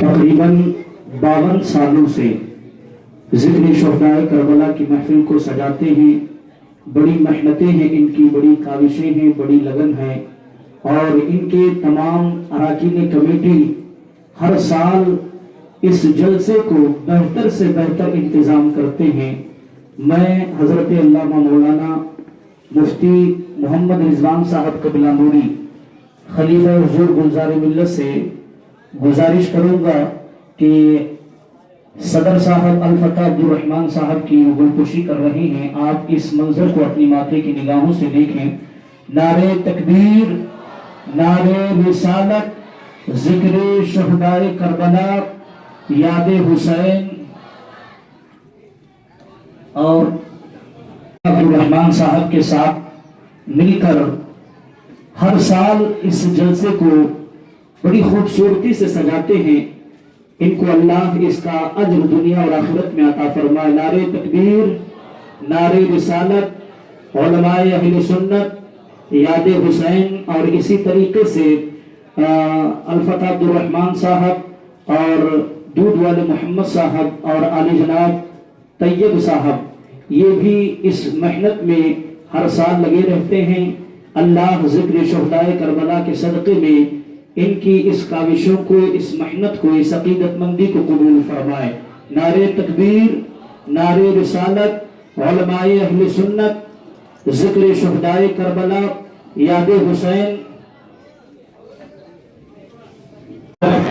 تقریباً 52 سالوں سے ذکر شہدائے کربلا کی محفل کو سجاتے ہیں. بڑی محنتیں ہیں ان کی، بڑی کاوشیں ہیں، بڑی لگن ہے، اور ان کے تمام اراکین کمیٹی ہر سال اس جلسے کو بہتر سے بہتر انتظام کرتے ہیں. میں حضرت علامہ مولانا مفتی محمد رضوان صاحب قبلہ نوری خلیفہ حضور گلزار ملت سے گزارش کروں گا کہ صدر صاحب الفتح عبدالرحمن صاحب کی گلپوشی کر رہے ہیں. آپ اس منظر کو اپنی ماتھے کی نگاہوں سے دیکھیں. نعرہ تکبیر، نعرہ رسالت، ذکر شہدائے کربلا، یاد حسین، اور عبدالرحمن صاحب کے ساتھ مل کر ہر سال اس جلسے کو بڑی خوبصورتی سے سجاتے ہیں. ان کو اللہ اس کا اجر دنیا اور آخرت میں عطا فرمائے. نعرہ تکبیر، نعرہ رسالت، علماء اہل سنت، یاد حسین، اور اسی طریقے سے الفتح عبدالرحمن صاحب اور دودھ والے محمد صاحب اور علی جناب طیب صاحب، یہ بھی اس محنت میں ہر سال لگے رہتے ہیں. اللہ ذکر شہدائے کربلا کے صدقے میں ان کی اس کاوشوں کو، اس محنت کو، اس عقیدت مندی کو قبول فرمائے. نعرہ تکبیر، نعرہ رسالت، علماء اہل سنت، ذکر شہدائے کربلا، یاد حسین.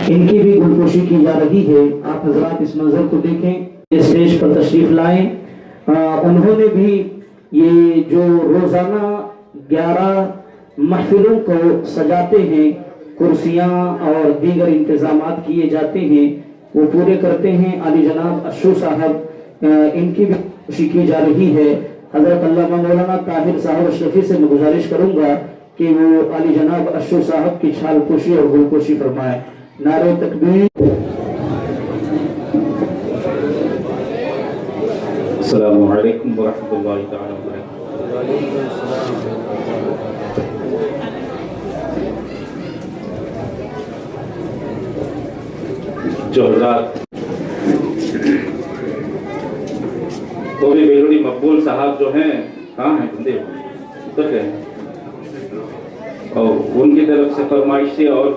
ان کی بھی گلپوشی کی جا رہی ہے. آپ حضرات اس منظر کو دیکھیں. اسٹیج پر تشریف لائیں. انہوں نے بھی یہ جو روزانہ 11 محفلوں کو سجاتے ہیں، کرسیاں اور دیگر انتظامات کیے جاتے ہیں، وہ پورے کرتے ہیں. علی جناب اشو صاحب، ان کی بھی خوشی کی جا رہی ہے. حضرت علامہ مولانا طاہر صاحب اشرفی سے میں گزارش کروں گا کہ وہ علی جناب اشو صاحب کی چھال پوشی اور گل پوشی فرمائے. نعرہ تکبیر. السلام علیکم ورحمۃ اللہ تعالی وبرکاتہ. جو حضرات قومی بیرونی مقبول صاحب جو ہیں، کہاں ہیں بندے؟ اتر گئے. اور ان کی طرف سے فرمائش تھی، اور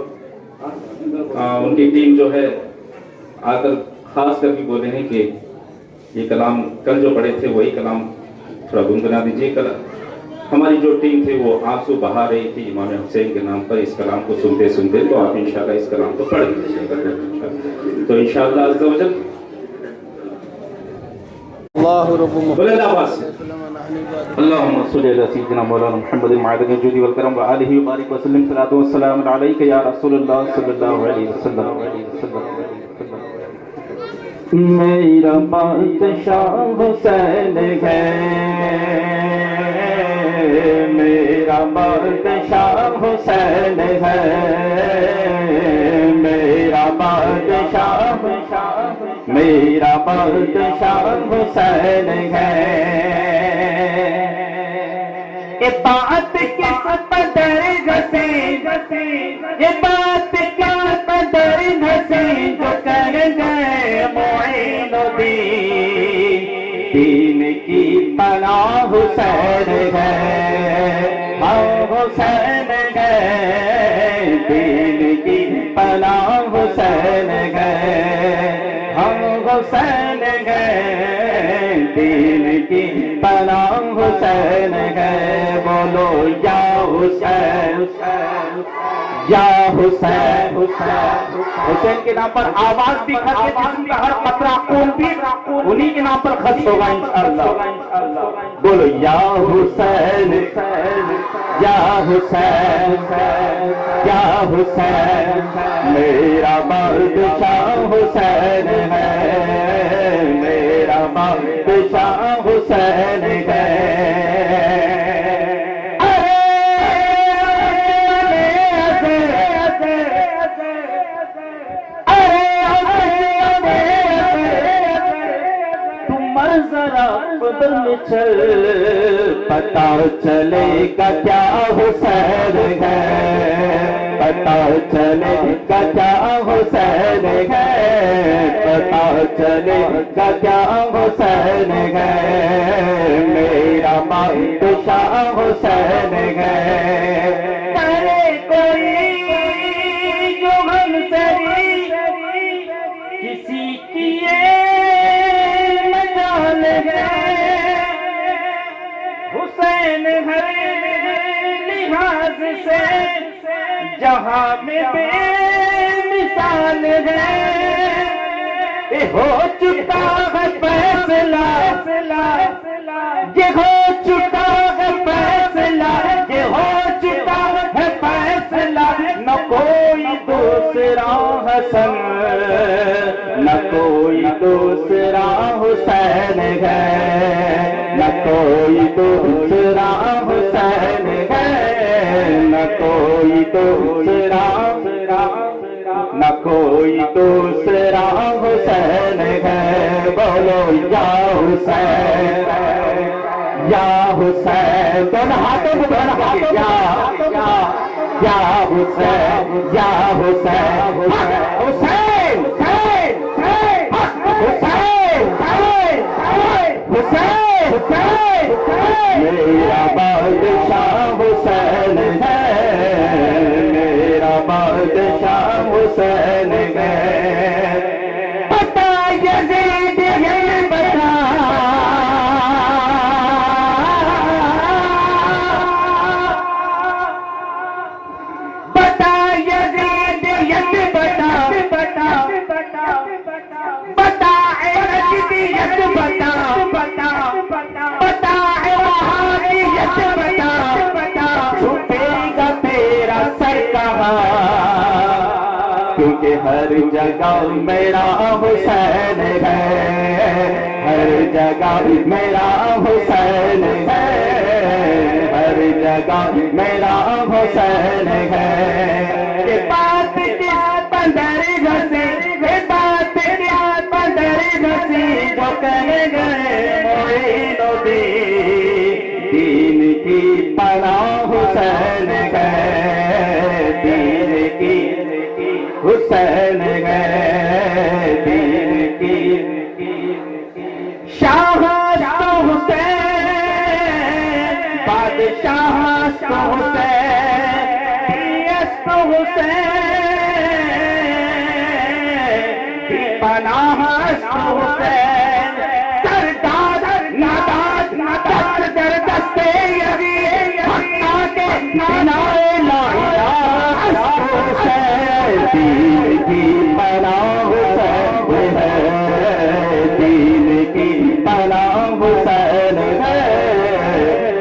ان کی ٹیم جو ہے آ کر خاص کر کے بولے ہیں کہ یہ کلام کل جو پڑھے تھے وہی کلام تھوڑا گنگنا دیجیے. کل ہماری جو ٹیم تھی وہ آنسو بہا رہی تھی امام حسین کے نام پر. اس کلام کو سنتے سنتے تو آپ انشاءاللہ اس کلام کو پڑھ لیجیے گا. تو انشاءاللہ عز و جل اللہم صلی علی سیدنا مولانا محمد معدن الجود والکرم وآلہ وبارک وسلم. صلاۃ والسلام علیک یا رسول اللہ صلی اللہ علیہ وسلم. میرا بادشاہ حسین ہے، میرا بادشاہ حسین ہے، میرا بادشاہ، میرا بادشاہ حسین ہے. یہ بات کس قدر گھسی، یہ بات کیا قدر گھسی جو کر گئے معین الدین. دین کی پناہ حسین ہے، ہم حسین ہے. دین کی پناہ حسین ہے، ہم حسین ہے. دین کی پناہ حسین ہے. بولو یا حسین، یا حسین. حسین کے نام پر آواز بھی خرچ ہے، جسم کا ہر قطرہ خون بھی انہی کے نام پر خرچ ہوگا انشاءاللہ. بولو یا حسین، یا حسین، یا حسین. میرا بادشاہ حسین ہے، میرا بادشاہ حسین ہے. بدل چل پتا چلے گا کیا حسین ہے، پتا چلے گا کیا حسین ہے. چلے گا کیا حسین گئے میرا بادشاہ حسین گئے کرے کوئی جو ہم سری کسی کی یہ مجال ہے حسین ہر لحاظ سے جہاں میں بے مثال ہے ہو چکا ہے فیصلہ یہ ہو چکا ہے فیصلہ یہ ہو چکا ہے فیصلہ نہ کوئی دوسرا حسن نہ کوئی دوسرا حسین ہے نہ کوئی دوسرا حسین ہے نہ کوئی دوسرا نہ کوئی دوسرا حسین ہے بولو یا حسین دونوں ہاتھوں کو یا حسین یا حسین حسین میرا بادشاہ حسین ہے میرا بادشاہ حسین ہے بتا یزید یہ بتا بتا یزید یہ بتا بتا بتا یزید بتا بتا بتا چھپے گا تیرا سر کہاں کیونکہ ہر جگہ میرا حسین ہے ہر جگہ میرا حسین ہے ہر جگہ میرا حسین ہے یہ بات پندر گھسی یہ بات پندر گھسی جو کہہ گئے معین الدین دین کی پناہ حسین گئے دین کی حسین گئے دین کی شاہ حسین بادشاہ حسین پناہ حسین سردار ناداد ناداد در دستے یری حقا کے نائے لا حسین دین کی پناہ حسین ہے دین کی پناہ حسین ہے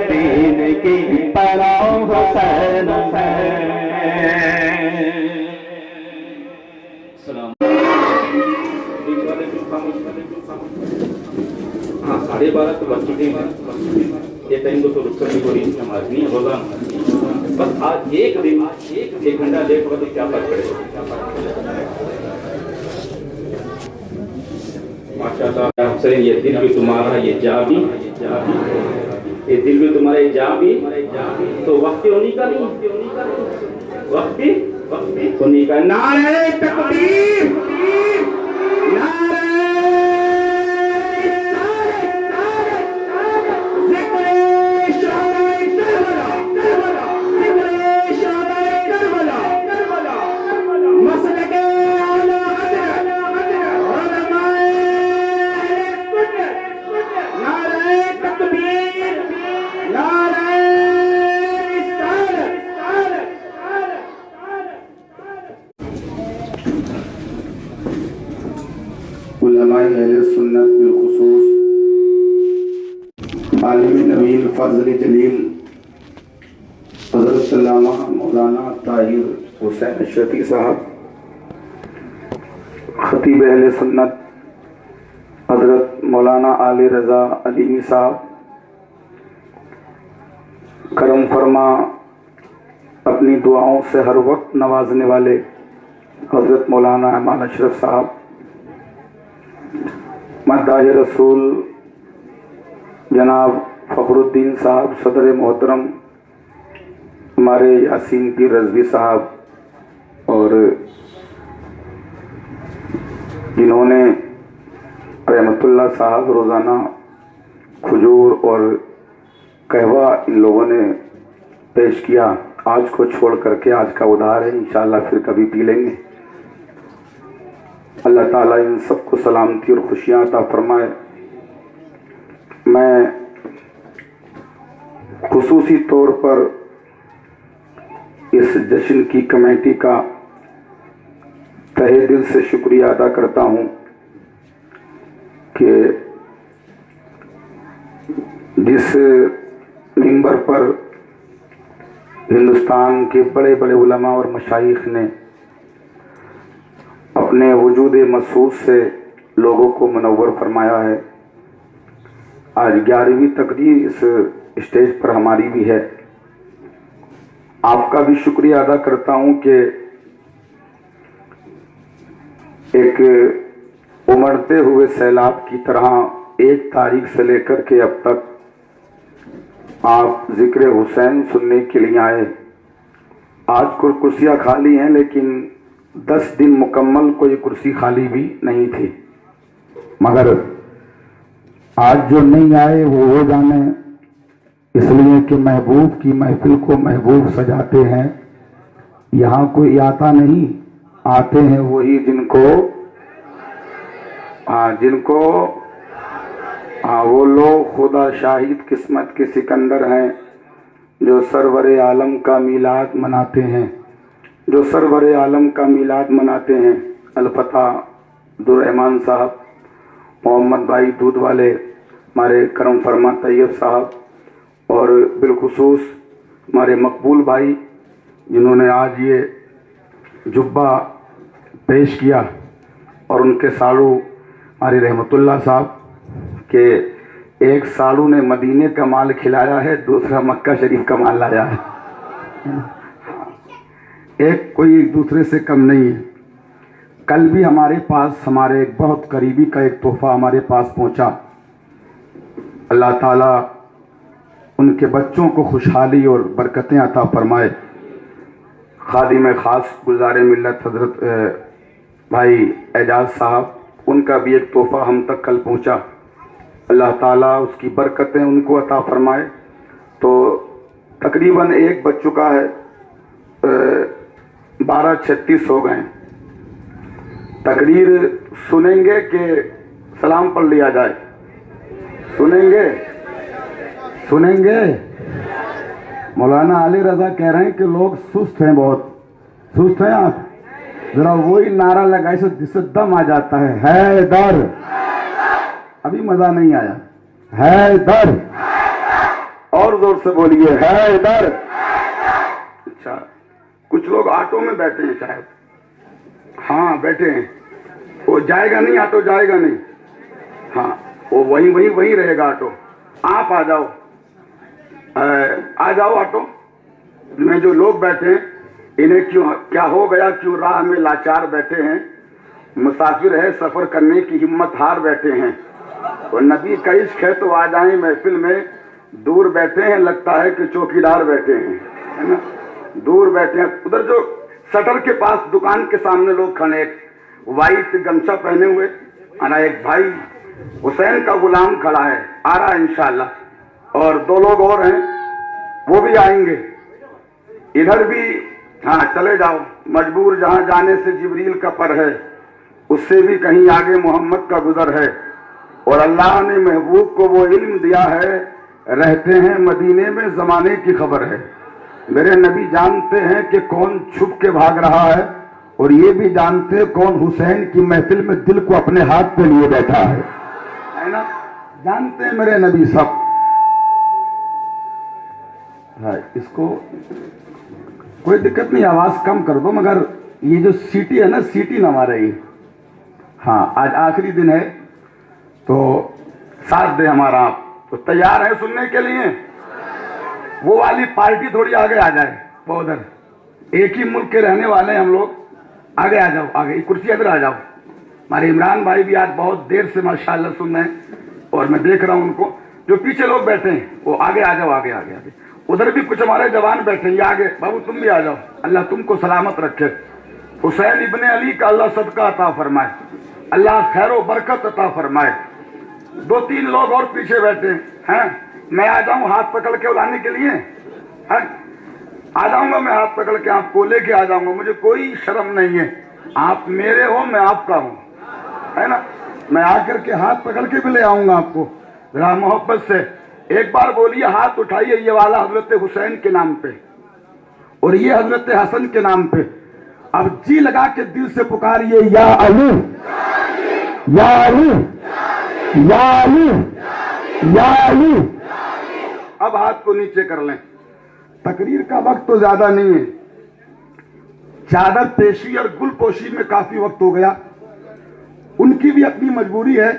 دین کی پناہ حسین ہے ہاں 12:30 تو بج چکے ہیں یہ ٹائم تو رخصت کی کوئی نماز نہیں ہے روزانہ بس آج ایک دن 1 گھنٹہ لیٹ ہوگا تو کیا فرق پڑے گا ماشاء اللہ حسین یہ دل بھی تمہارا یہ جا بھی یہ دل بھی تمہارا یہ جا بھی تو وقت ہونی کا نہیں وقت ہونی کا نعرہ تکبیر نعرہ علماء اہل سنت بالخصوص عالم نبیل فضل جلیل حضرت علامہ مولانا طاہر حسین اشرفی صاحب خطیب اہل سنت حضرت مولانا علی رضا علیمی صاحب کرم فرما اپنی دعاؤں سے ہر وقت نوازنے والے حضرت مولانا امان اشرف صاحب مداح رسول جناب فخر الدین صاحب صدر محترم ہمارے یاسین پیر رضوی صاحب اور جنہوں نے रहमतुल्लाह साहब रोज़ाना खजूर और कहवा इन लोगों ने पेश किया, आज को छोड़ करके आज का उधार है, इंशाअल्लाह फिर कभी पी लेंगे। अल्लाह ताला इन सबको सलामती और खुशियाँ अता फरमाए। मैं खुसूसी तौर पर इस जश्न की कमेटी का तहे दिल से शुक्रिया अदा करता हूँ कि जिस मिंबर पर हिंदुस्तान के बड़े बड़े उलमा और मशाइख ने अपने वजूद मसूद से लोगों को मुनव्वर फरमाया है, आज 11वीं तकरीर इस स्टेज पर हमारी भी है। आपका भी शुक्रिया अदा करता हूं कि एक उमड़ते हुए सैलाब की तरह 1 तारीख से लेकर के अब तक आप जिक्र हुसैन सुनने के लिए आए। आज कुछ कुर्सियां खाली हैं, लेकिन 10 दिन मुकम्मल कोई कुर्सी खाली भी नहीं थी, मगर आज जो नहीं आए वो जाने, इसलिए कि महबूब की महफिल को महबूब सजाते हैं। यहाँ कोई आता नहीं, आते हैं वही जिनको वो लोग खुदा शाहिद किस्मत के सिकंदर हैं जो सरवरे आलम का मीलाद मनाते हैं, जो सरवरे आलम का मीलाद मनाते हैं। अलफता अब्दुर्रहमान साहब, मोहम्मद भाई दूध वाले, हमारे करम फरमा तैयब साहब, और बिलखुसूस हमारे मकबूल भाई जिन्होंने आज ये जुब्बा पेश किया, और उनके साड़ू हमारे रहमतुल्लाह साहब के एक साड़ू ने मदीने का माल खिलाया है, दूसरा मक्का शरीफ का माल लाया है। एक कोई एक दूसरे से कम नहीं है। कल भी हमारे पास हमारे एक बहुत करीबी का एक तोहफा हमारे पास पहुंचा। अल्लाह ताला उनके बच्चों को खुशहाली और बरकतें अता फरमाए। खादिम खास गुज़ारे मिल्लत हज़रत भाई एजाज साहब, उनका भी एक तोहफा हम तक कल पहुंचा। अल्लाह ताला उसकी बरकतें उनको अता फरमाए। तो तकरीबन 1 बज चुका है, 12:36 हो गए। तकरीर सुनेंगे कि सलाम पढ़ लिया जाए? सुनेंगे। मौलाना अली रजा कह रहे हैं कि लोग सुस्त हैं, बहुत सुस्त हैं। आप जरा वही नारा लगाए जिससे दम आ जाता है, हैदर। अभी मजा नहीं आया, हैदर। और जोर से बोलिए, हैदर। अच्छा, कुछ लोग ऑटो में बैठे हैं शायद। हाँ बैठे हैं, वो जाएगा नहीं, ऑटो जाएगा नहीं। हाँ, वो वही रहेगा ऑटो। आप आ जाओ ऑटो में। जो लोग बैठे हैं इन्हें क्या हो गया, क्यों राह में लाचार बैठे हैं, मुसाफिर है सफर करने की हिम्मत हार बैठे हैं। और नबी का इश्क है तो आ जाएं महफिल में, दूर बैठे हैं लगता है कि चौकीदार बैठे हैं, है ना, दूर बैठे हैं। उधर जो शटर के पास दुकान के सामने लोग खड़े, वाइट गमछा पहने हुए, एक भाई हुसैन का गुलाम खड़ा है, आ रहा है इंशाअल्लाह। और 2 लोग और हैं, वो भी आएंगे। इधर भी हाँ चले जाओ, मजबूर जहां जाने से जिब्रील का पर है, उससे भी कहीं आगे मोहम्मद का गुजर है। और अल्लाह ने महबूब को वो इल्म दिया है, रहते हैं मदीने में जमाने की खबर है। मेरे नबी जानते हैं कि कौन छुप के भाग रहा है, और ये भी जानते हैं कौन हुसैन की महफिल में दिल को अपने हाथ पे लिए बैठा है ना। जानते हैं मेरे नबी सब। हाँ, इसको कोई दिक्कत नहीं, आवाज कम कर दो, मगर ये जो सीटी है ना, सीटी ना मारे। हाँ, आज आखिरी दिन है तो साथ दे हमारा। आप तो तैयार है सुनने के लिए? वो वाली पार्टी थोड़ी आगे आ जाए, वो उधर एक ही मुल्क के रहने वाले हैं हम लोग। आगे आ जाओ, आगे कुर्सी इधर आ जाओ। हमारे इमरान भाई भी आज बहुत देर से माशाल्लाह सुन रहे हैं, और मैं देख रहा हूं उनको। जो पीछे लोग बैठे हैं वो आगे आ जाओ, आगे आगे आगे। उधर भी कुछ हमारे जवान बैठे हैं, आगे बाबू तुम भी आ जाओ। अल्लाह तुमको सलामत रखे। हुसैन इब्ने अली का अल्लाह सदका अता फरमाए। اللہ خیر و برکت عطا فرمائے. 2-3 لوگ اور پیچھے بیٹھے ہیں. میں آ جاؤں ہاتھ پکڑ کے اڑانے کے لیے؟ آ جاؤں گا میں ہاتھ پکڑ کے آپ کو لے کے آ جاؤں گا. مجھے کوئی شرم نہیں ہے. آپ میرے ہو میں آپ کا ہوں, ہے نا. میں آ کر کے ہاتھ پکڑ کے بھی لے آؤں گا آپ کو ذرا محبت سے. ایک بار بولیے, ہاتھ اٹھائیے, یہ والا حضرت حسین کے نام پہ اور یہ حضرت حسن کے نام پہ. اب جی لگا کے دل سے پکاریے, یا علی یا علی یا علی یا علی. اب ہاتھ کو نیچے کر لیں. تقریر کا وقت تو زیادہ نہیں ہے. چادر پیشی اور گل پوشی میں کافی وقت ہو گیا. ان کی بھی اپنی مجبوری ہے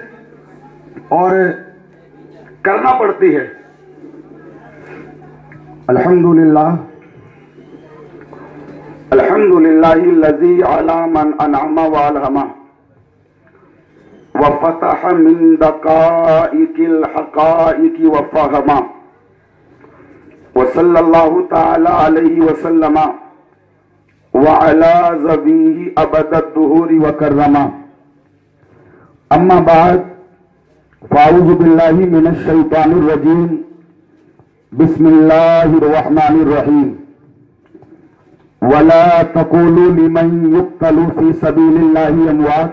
اور کرنا پڑتی ہے. الحمدللہ الحمدللہ الذی علی من انعم والہم وفتح من دقائق الحقائق وفہم وصلی اللہ تعالی علیہ وسلم وعلی ذویہ ابد الدہور وکرم. اما بعد فاعوذ باللہ من الشیطان الرجیم. بسم اللہ الرحمن الرحیم. ولا تقولوا لمن يقتل في سبيل الله اموات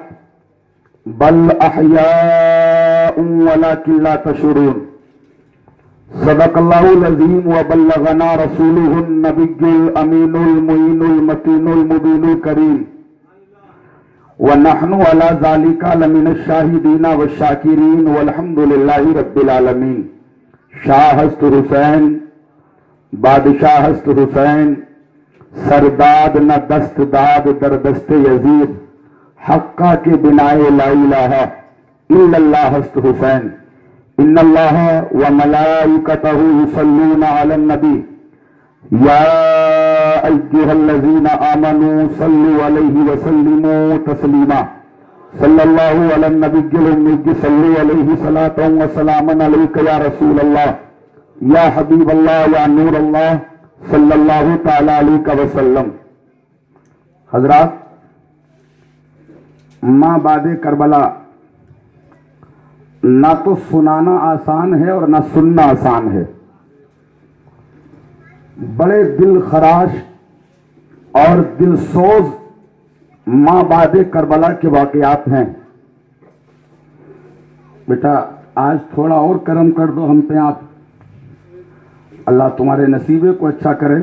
بل احیاء ولكن لا تشعرون. صدق اللہ العظیم وبلغنا رسوله النبی الامین المعین المتین المبین الکریم ونحن على ذلك لمن الشاہدین والشاکرین والحمد للہ رب العالمین. شاہ ہست حسین بادشاہ ہست حسین سرداد نہ دست داد در دست یزید حقہ کے بنائے لا الہ الا اللہ ہست حسین. ان اللہ وملائکتہ یصلون علی النبی یا ایھا الذین آمنوا صلوا علیہ وسلموا تسلیما. صلی اللہ علی النبی الأمی صلوا علیہ صلاۃ وسلاما علیک یا رسول اللہ یا حبیب اللہ یا نور اللہ صلی اللہ تعالی علیہ وسلم. حضرات, ماں بعد کربلا نہ تو سنانا آسان ہے اور نہ سننا آسان ہے. بڑے دل خراش اور دل سوز ماں بعد کربلا کے واقعات ہیں. بیٹا آج تھوڑا اور کرم کر دو ہم پہ آپ, اللہ تمہارے نصیبے کو اچھا کرے.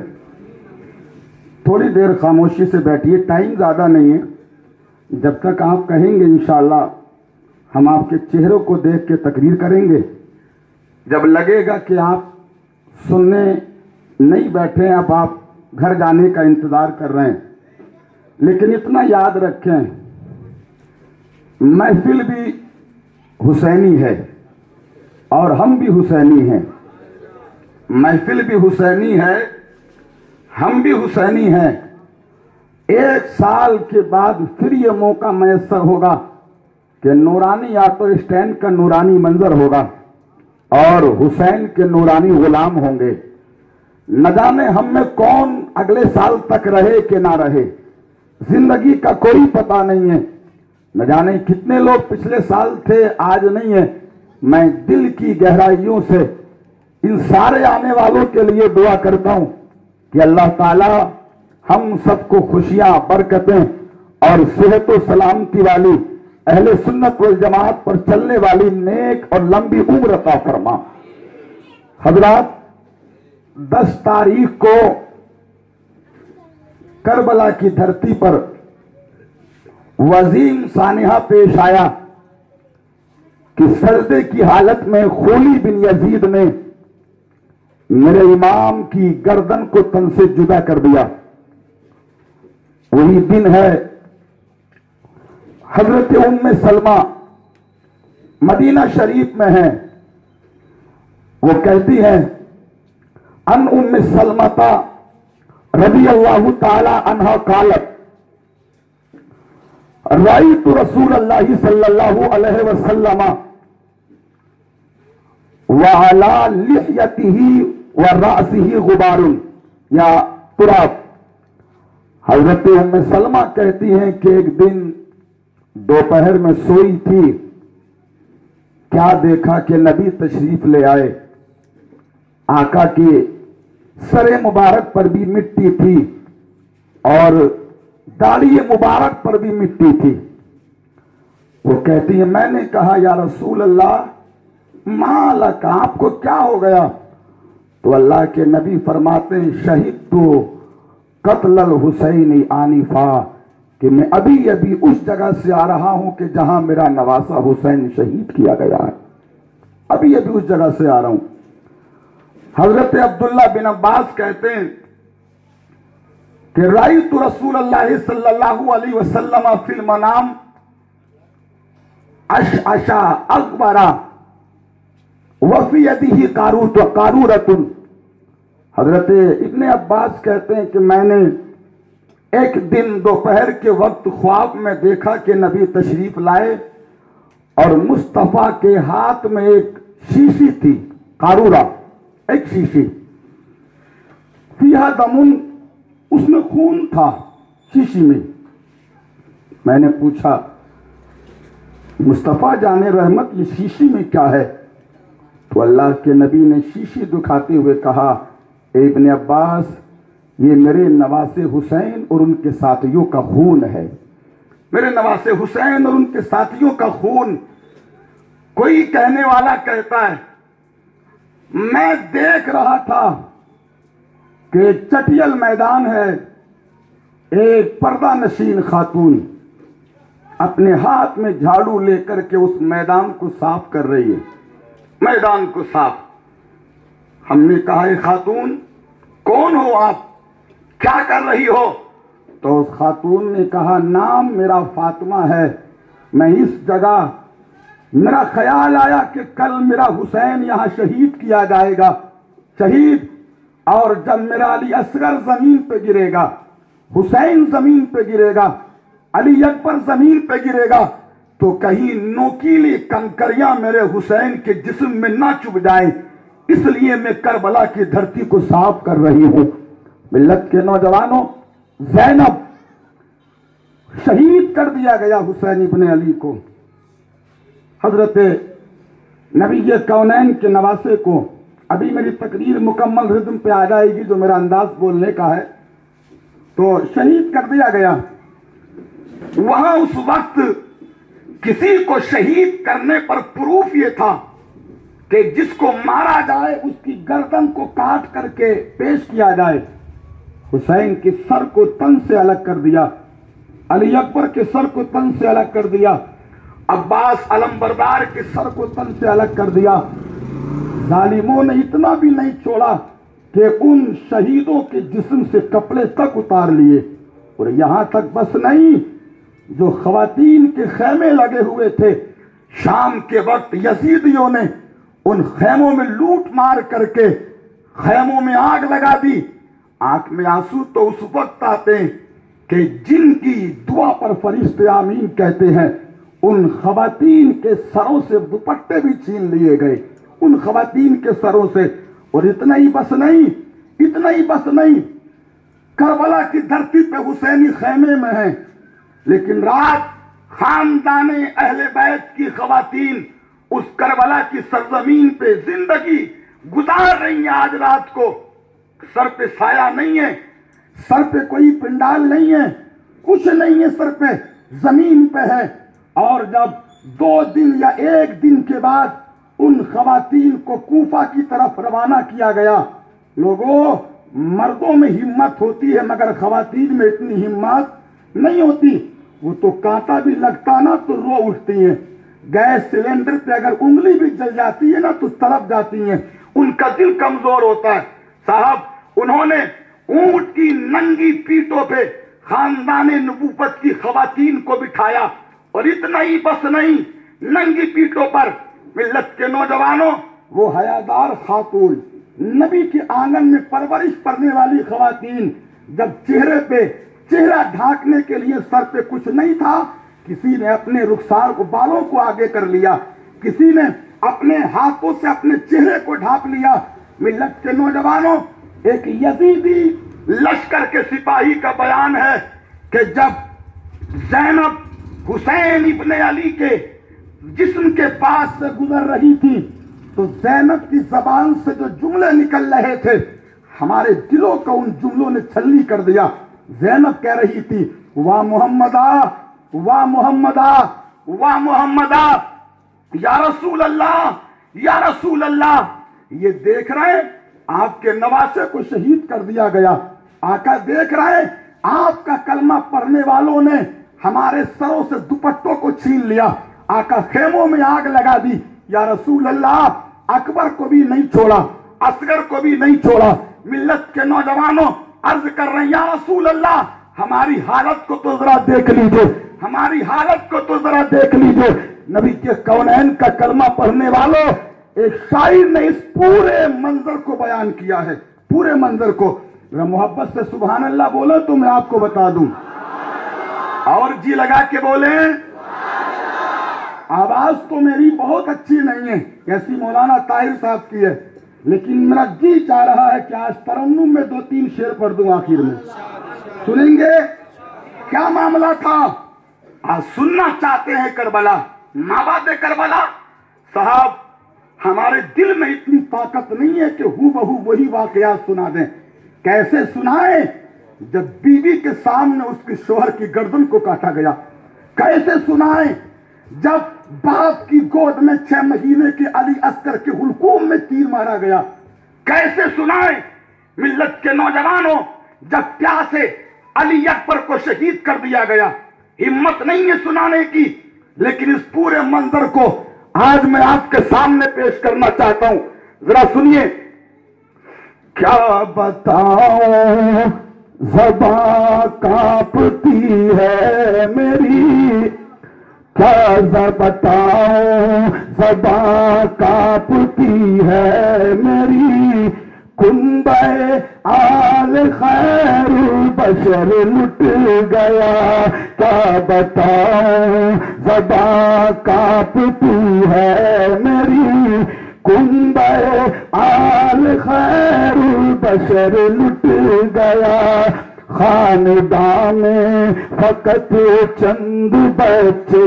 تھوڑی دیر خاموشی سے بیٹھیے, ٹائم زیادہ نہیں ہے. جب تک آپ کہیں گے انشاءاللہ ہم آپ کے چہروں کو دیکھ کے تقریر کریں گے. جب لگے گا کہ آپ سننے نہیں بیٹھے ہیں, اب آپ گھر جانے کا انتظار کر رہے ہیں, لیکن اتنا یاد رکھیں محفل بھی حسینی ہے اور ہم بھی حسینی ہیں. محفل بھی حسینی ہے, ہم بھی حسینی ہیں. 1 سال کے بعد پھر یہ موقع میسر ہوگا کہ نورانی آٹو اسٹینڈ کا نورانی منظر ہوگا اور حسین کے نورانی غلام ہوں گے. نہ جانے ہم میں کون اگلے سال تک رہے کہ نہ رہے, زندگی کا کوئی پتہ نہیں ہے. نہ جانے کتنے لوگ پچھلے سال تھے آج نہیں ہے. میں دل کی گہرائیوں سے ان سارے آنے والوں کے لیے دعا کرتا ہوں کہ اللہ تعالی ہم سب کو خوشیاں, برکتیں اور صحت و سلامتی والی اہل سنت والجماعت پر چلنے والی نیک اور لمبی عمر عطا فرما. حضرات, 10 تاریخ کو کربلا کی دھرتی پر وزیم سانحہ پیش آیا کہ سجدے کی حالت میں خولی بن یزید نے میرے امام کی گردن کو تن سے جدا کر دیا. وہی دن ہے حضرت ام سلمہ مدینہ شریف میں ہیں. وہ کہتی ہیں ان ام سلمہ رضی اللہ تعالی عنہا قالت رأیت رسول اللہ صلی اللہ علیہ وسلم وعلی لحیتہ ورأسہ غبار یا تراب. حضرت ام سلمہ کہتی ہیں کہ ایک دن दोपहर में सोई थी, क्या देखा कि नबी तशरीफ ले आए। आका के सरे मुबारक पर भी मिट्टी थी और दाढ़ी मुबारक पर भी मिट्टी थी। वो कहती है, मैंने कहा या रसूल अल्लाह मालक, आपको क्या हो गया? तो अल्लाह के नबी फरमाते हैं, शहीद तो कत्ल हुसैन आनिफा, कि मैं अभी अभी उस जगह से आ रहा हूं कि जहां मेरा नवासा हुसैन शहीद किया गया है। अभी अभी उस जगह से आ रहा हूं। हजरत अब्दुल्ला बिन अब्बास कहते हैं कि राइतु रसूल अल्लाह सल्लल्लाहु अलैहि वसल्लम फिल मनाम अशअशा अकबरा वफी यदिही कारूरतुन। हजरत इब्ने अब्बास कहते हैं कि मैंने एक दिन दोपहर के वक्त ख्वाब में देखा कि नबी तशरीफ लाए और मुस्तफा के हाथ में एक शीशी थी, कारूरा, एक शीशी, फीहा दमुन, उसमें खून था शीशी में। मैंने पूछा, मुस्तफा जाने रहमत, ये शीशी में क्या है? तो अल्लाह के नबी ने शीशी दिखाते हुए कहा, इब्ने अब्बास, ये मेरे नवासे हुसैन और उनके साथियों का खून है। मेरे नवासे हुसैन और उनके साथियों का खून। कोई कहने वाला कहता है, मैं देख रहा था कि चटियल मैदान है, एक पर्दा नशीन खातून अपने हाथ में झाड़ू लेकर के उस मैदान को साफ कर रही है, मैदान को साफ। हमने कहा, ए खातून, कौन हो आप, क्या कर रही हो? तो उस खातून ने कहा, नाम मेरा फातिमा है, मैं इस जगह, मेरा ख्याल आया कि कल मेरा हुसैन यहां शहीद किया जाएगा, शहीद, और जब मेरा अली असगर जमीन पे गिरेगा, हुसैन जमीन पे गिरेगा, अली अकबर जमीन पे गिरेगा, तो कहीं नोकीली कंकरियां मेरे हुसैन के जिस्म में ना चुभ जाए, इसलिए मैं करबला की धरती को साफ कर रही हूं। मिल्लत के नौजवानों, ज़ैनब शहीद कर दिया गया हुसैन इब्ने अली को। हजरत नबी कौनैन के नवासे को, अभी मेरी तकरीर मुकम्मल रिदम पे आ जाएगी जो मेरा अंदाज बोलने का है, तो शहीद कर दिया गया। वहां उस वक्त किसी को शहीद करने पर प्रूफ ये था कि जिसको मारा जाए उसकी गर्दन को काट करके पेश किया जाए। हुसैन के सर को तन से अलग कर दिया, अली अकबर के सर को तन से अलग कर दिया, अब्बास अलमबरदार के सर को तन से अलग कर दिया। जालिमों ने इतना भी नहीं छोड़ा कि उन शहीदों के जिस्म से कपड़े तक उतार लिए। और यहां तक बस नहीं, जो खवातीन के खेमे लगे हुए थे, शाम के वक्त यजीदियों ने उन खेमों में लूट मार करके खेमों में आग लगा दी। आंख में आंसू तो उस वक्त आते हैं कि जिनकी दुआ पर फरिश्ते आमीन कहते हैं, उन खवातीन के सरों से दुपट्टे भी छीन लिए गए, उन खवातीन के सरों से। और इतना ही बस नहीं, इतना ही बस नहीं, करबला की धरती पे हुसैनी खेमे में है, लेकिन रात खानदाने अहले बैत की खवातीन उस करबला की सरजमीन पे जिंदगी गुजार रही है। आज रात को सर पे साया नहीं है, सर पे कोई पिंडाल नहीं है, कुछ नहीं है, सर पे जमीन पे है। और जब 2 दिन या 1 दिन के बाद उन खवातीन को कूफा की तरफ रवाना किया गया। लोगों, मर्दों में हिम्मत होती है मगर खवातीन में इतनी हिम्मत नहीं होती। वो तो कांटा भी लगता ना तो रो उठती हैं। गैस सिलेंडर पे अगर उंगली भी जल जाती है ना तो तड़प जाती हैं, उनका दिल कमजोर होता है। साहब, उन्होंने ऊंट की नंगी पीठों पे खानदाने नबूवत की खवातीन को बिठाया। और इतना ही बस नहीं, नंगी पीठों पर मिल्लत के नौजवानों, वो हयादार खातून, नबी के आंगन में परवरिश करने वाली खवातीन, जब चेहरे पे चेहरा ढांकने के लिए सर पे कुछ नहीं था, किसी ने अपने रुखसार को, बालों को आगे कर लिया, किसी ने अपने हाथों से अपने चेहरे को ढांक लिया। मिल्लत के नौजवानों, एक यजीदी लश्कर के सिपाही का बयान है कि जब ज़ैनब हुसैन इब्ने अली के जिस्म के पास से गुजर रही थी तो ज़ैनब की जबान से जो जुमले निकल रहे थे हमारे दिलों को उन जुमलों ने छल्ली कर दिया। ज़ैनब कह रही थी, वाह मोहम्मदा, वाह मोहम्मदा, वाह मोहम्मदा, या रसूल अल्लाह, या रसूल अल्लाह। ये देख रहे हैं आपके नवासे को शहीद कर दिया गया। आका देख रहे हैं आपका कलमा पढ़ने वालों ने हमारे सरों से दुपट्टों को छीन लिया। आका खेमों में आग लगा दी। या रसूल अल्लाह, अकबर को भी नहीं छोड़ा, असगर को भी नहीं छोड़ा। मिल्लत के नौजवानों अर्ज कर रहे हैं, या रसूल अल्लाह, हमारी हालत को तो जरा देख लीजिए, हमारी हालत को तो जरा देख लीजिए। नबी के कौनैन का कलमा पढ़ने वालों, एक शायर ने इस पूरे मंजर को बयान किया है, पूरे मंजर को। मोहब्बत से सुभान अल्लाह बोले तो मैं आपको बता दूं, और जी लगा के बोले। आवाज तो मेरी बहुत अच्छी नहीं है, ऐसी मौलाना ताहिर साहब की है, लेकिन मेरा जी चाह रहा है कि आज तरन्नुम में 2-3 शेर पढ़ दूं आखिर में। सुनेंगे क्या मामला था? आज सुनना चाहते हैं करबला, माबाद करबला। साहब, हमारे दिल में इतनी ताकत नहीं है कि हूबहू वही वाकया सुना दें। कैसे सुनाए? जब बीवी के सामने उसके शोहर की गर्दन को काटा गया। कैसे सुनाए? जब बाप की गोद में 6 महीने के अली अस्कर के हुलकूम में तीर मारा गया। कैसे सुनाए? मिल्लत के नौजवानों, जब प्यासे अली अकबर को शहीद कर दिया गया। हिम्मत नहीं है सुनाने की, लेकिन इस पूरे मंजर को आज मैं आपके सामने पेश करना चाहता हूं। जरा सुनिए। क्या बताऊं, ज़बां कांपती है मेरी, क्या बताऊं, ज़बां कांपती है मेरी। कुंबे आल खैरुल बशर लुट गया, क्या बताऊं, ज़बां कांपती है मेरी। कुंबे आल खैरुल बशर लुट गया। खानदान में फकत चंद बच्चे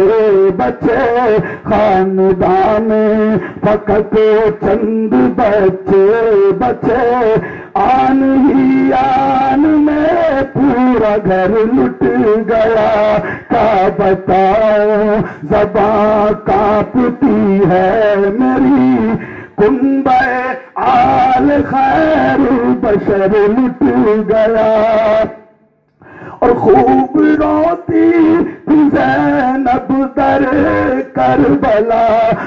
बचे, खानदान में फकत चंद बच्चे बचे। आन ही आन में पूरा घर लुट गया, क्या बताऊं, ज़बां कांपती है मेरी। कुंबे आल खैरुल बशर लुट गया। और खूब रोती ज़ैनब दर करबला,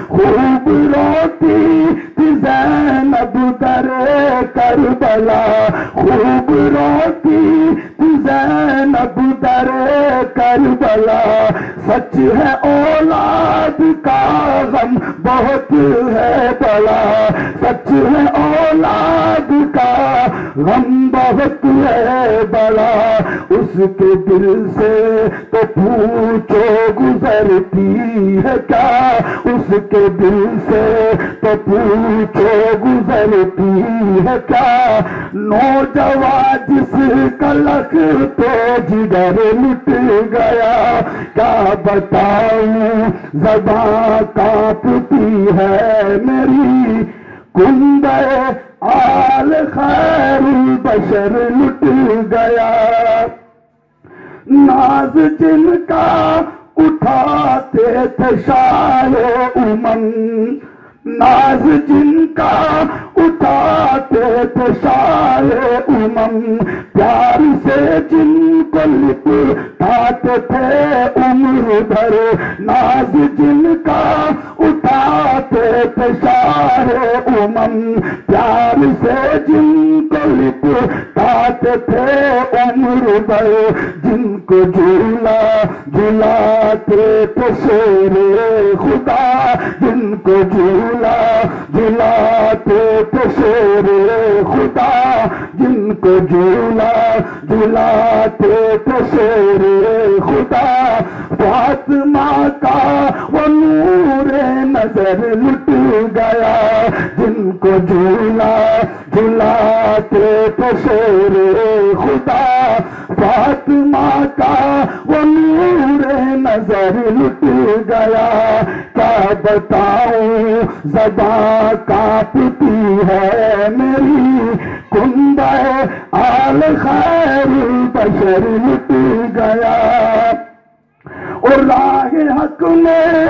खूब रोती ज़ैनब दर करबला, खूब रोती ज़ैनब दर करबला। सच है औलाद का गम बहुत है बड़ा, सच है औलाद का गम बहुत है बड़ा। उसके दिल से तो पूछो गुजरती है क्या, उसके दिल से तो पूछो गुजरती है क्या। नौजवान जिसका लख तो जिगर लुट गया, क्या बताऊं, ज़बां कांपती है मेरी। कुंबे आल खैरुल बशर लुट गया। नाज जिनका उठाते थे शाहे उमम, नाज जिनका उठाते थे शाहे उमम। प्यार से जिनको लिपटाते थे उम्र भर, नाज जिनका उठाते थे शाहे उमम। प्यार से जिनको लिपटाते थे उम्र भर, जिनको झूला झुलाते थे शेरे खुदा, जिनको झूला झुलाते थे शेरे खुदा, जिनको झूला झुलाते थे शेरे खुदा। फातिमा का वो नूरे नजर लुट गया, जिनको झूला झुलाते थे शेरे खुदा। फातिमा का वो नूरे नजर کیا بتاؤں زباں کانپتی ہے میری، کنبہ آل خیر البشر لٹ گیا، اور راہ حق میں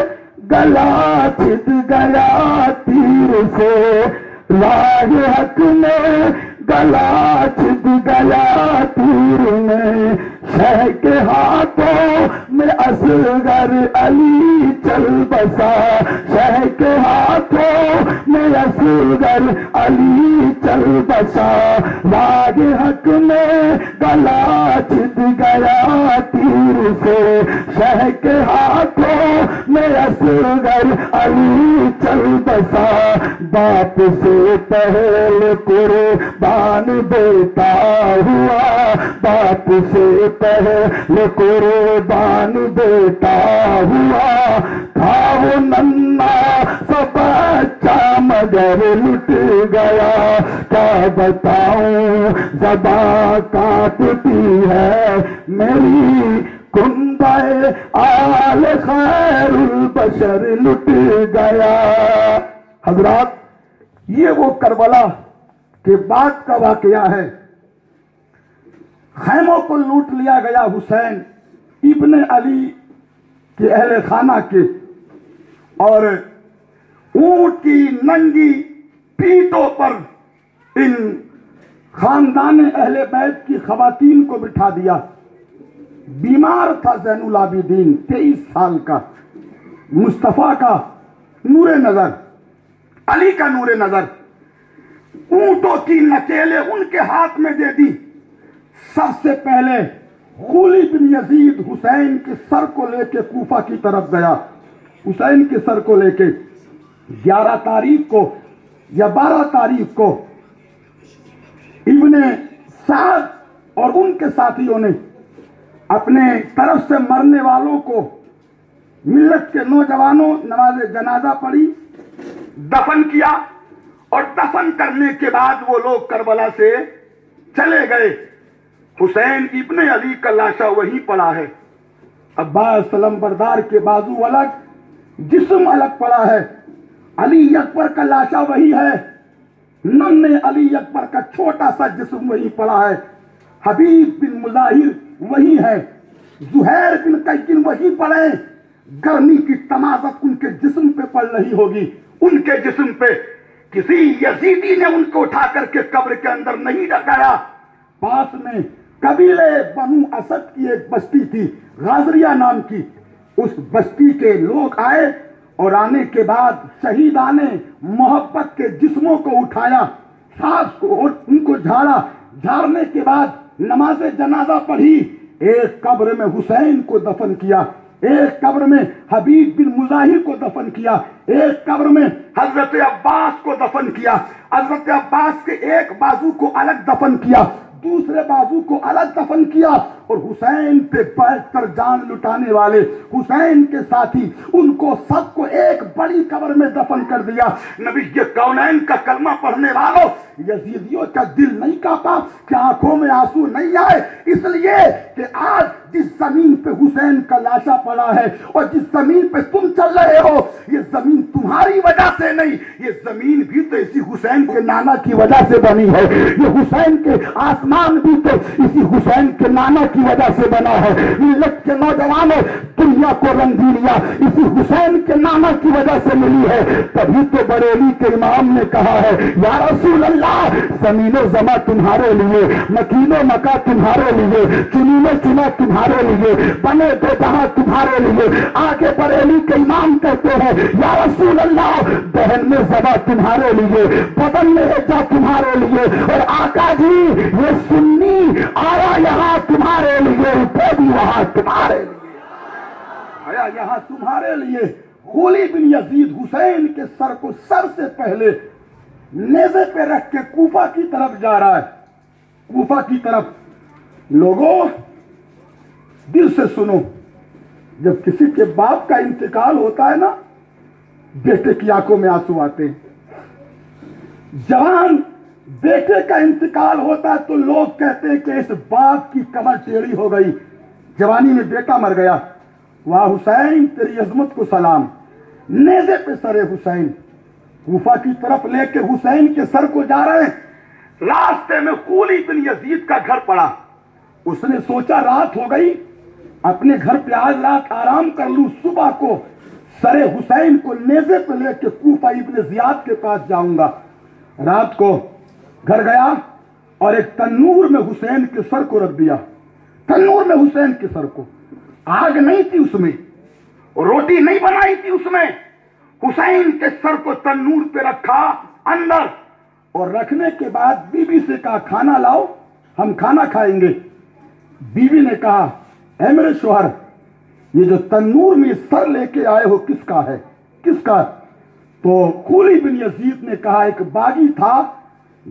گلا چھد گیا تیر سے، راہ حق میں گلا چھد گیا تیر میں، شہ کے ہاتھوں میں اصغر علی چل بسا، شہ کے ہاتھوں میں اصغر علی چل بسا، راہ حق میں گلا چھد گیا تیر سے، شہ کے ہاتھوں میں اصغر علی چل بسا، باپ سے پہلے قربان دیتا ہوا، باپ سے پہلے قربان دیتا ہوا، تھا وہ ننھا سا بچہ مگر لٹ گیا، کیا بتاؤں زباں کانپتی ہے میری، کنبہ آل خیر البشر لٹ گیا۔ حضرات، یہ وہ کربلا کے بعد کا واقعہ ہے۔ خیموں کو لوٹ لیا گیا حسین ابن علی کے اہل خانہ کے، اور اونٹ کی ننگی پیٹوں پر ان خاندان اہل بیت کی خواتین کو بٹھا دیا۔ بیمار تھا زین العابدین 23 سال کا، مصطفیٰ کا نور نظر، علی کا نور نظر، اونٹوں کی نکیلیں ان کے ہاتھ میں دے دی۔ سب سے پہلے خولی بن یزید حسین کے سر کو لے کے کوفہ کی طرف گیا، حسین کے سر کو لے کے 11 تاریخ کو یا 12 تاریخ کو ابن سعد اور ان کے ساتھیوں نے اپنے طرف سے مرنے والوں کو، ملت کے نوجوانوں، نماز جنازہ پڑھی، دفن کیا، اور دفن کرنے کے بعد وہ لوگ کربلا سے چلے گئے۔ حسین ابن علی کا لاشا وہیں پڑا ہے، عباس علمبردار کے بازو الگ، جسم الگ پڑا ہے۔ علی اکبر کا لاشا وہی ہے، ننھے علی اکبر کا چھوٹا سا جسم وہی پڑا ہے۔ حبیب بن مظاہر وہی ہے، زہیر بن قیقین وہی پڑے۔ گرمی کی تمازت ان کے جسم پہ پڑ رہی ہوگی، ان کے جسم پہ کسی یزیدی نے ان کو اٹھا کر کے قبر کے اندر نہیں ڈکایا۔ پاس میں قبیلے بنو اسد کی ایک بستی تھی، غازریہ نام کی، اس بستی کے لوگ آئے اور آنے کے بعد شہیدان محبت کے جسموں کو اٹھایا، سانس کو اور ان کو جھاڑا، جھاڑنے کے بعد نماز جنازہ پڑھی۔ ایک قبر میں حسین کو دفن کیا، ایک قبر میں حبیب بن مظاہر کو دفن کیا، ایک قبر میں حضرت عباس کو دفن کیا۔ حضرت عباس کے ایک بازو کو الگ دفن کیا، دوسرے بازو کو الگ دفن کیا، اور حسین پہ بیٹھ کر جان لٹانے والے حسین کے ساتھی، ان کو سب کو ایک بڑی قبر میں دفن کر دیا۔ نبی کونین کا کلمہ پڑھنے والوں، یزیدیوں کا دل نہیں کانپا کہ آنکھوں میں آنسو نہیں آئے، اس لیے کہ آج جس زمین پہ حسین کا لاشا پڑا ہے اور جس زمین پہ تم چل رہے ہو، یہ زمین تمہاری وجہ سے نہیں، یہ زمین بھی تو اسی حسین کے نانا کی وجہ سے بنی ہے، یہ حسین کے آسمان بھی تو اسی حسین کے نانا کی وجہ سے بنا ہے۔ ملت کے نوجوانوں، دنیا کو رنگ دی لیا اسی حسین کے نانا کی وجہ سے ملی ہے۔ تبھی تو بریلی کے امام نے کہا ہے، یا رسول اللہ، زمین و زماں تمہارے لیے، مکین و مکا تمہارے لیے، چنی میں چنا تمہارے لیے، بنے دو جہاں تمہارے لیے۔ آگے بریلی کے امام کہتے ہیں، یا رسول اللہ، بہن میں زبا تمہارے لیے، بدن میں جا تمہارے لیے، اور آقا جی یہ سنی آیا یہاں تمہارے لیے، اٹھے بھی وہاں تمہارے لیے، آیا یہاں تمہارے لیے۔ خولی بن یزید حسین کے سر کو سر سے پہلے نیزے پہ رکھ کے کوفہ کی طرف جا رہا ہے، کوفہ کی طرف۔ لوگوں دل سے سنو، جب کسی کے باپ کا انتقال ہوتا ہے نا، بیٹے کی آنکھوں میں آنسو آتے ہیں۔ جوان بیٹے کا انتقال ہوتا ہے تو لوگ کہتے ہیں کہ اس باپ کی کمر ٹیڑھی ہو گئی، جوانی میں بیٹا مر گیا۔ वाह हुसैन तेरी अजमत को सलाम। नेज़े पे सरे हुसैन कूफा की तरफ लेके हुसैन के सर को जा रहे हैं। रास्ते में खूली बिन यजीद का घर पड़ा। उसने सोचा रात हो गई, अपने घर पे आज रात आराम कर लूं, सुबह को सरे हुसैन को नेज़े पे लेके कूफा इब्न जियाद के पास जाऊंगा। रात को घर गया और एक तन्नूर में हुसैन के सर को रख दिया। तन्नूर में हुसैन के सर को, आग नहीं थी उसमें, रोटी नहीं बनाई थी उसमें, हुसैन के सर को तन्नूर पे रखा अंदर, और रखने के बाद बीबी से कहा खाना लाओ, हम खाना खाएंगे। बीबी ने कहा ऐ मेरे शोहर, ये जो तन्नूर में सर लेके आए हो किसका है, किसका? तो खूली बिन यजीद ने कहा एक बागी था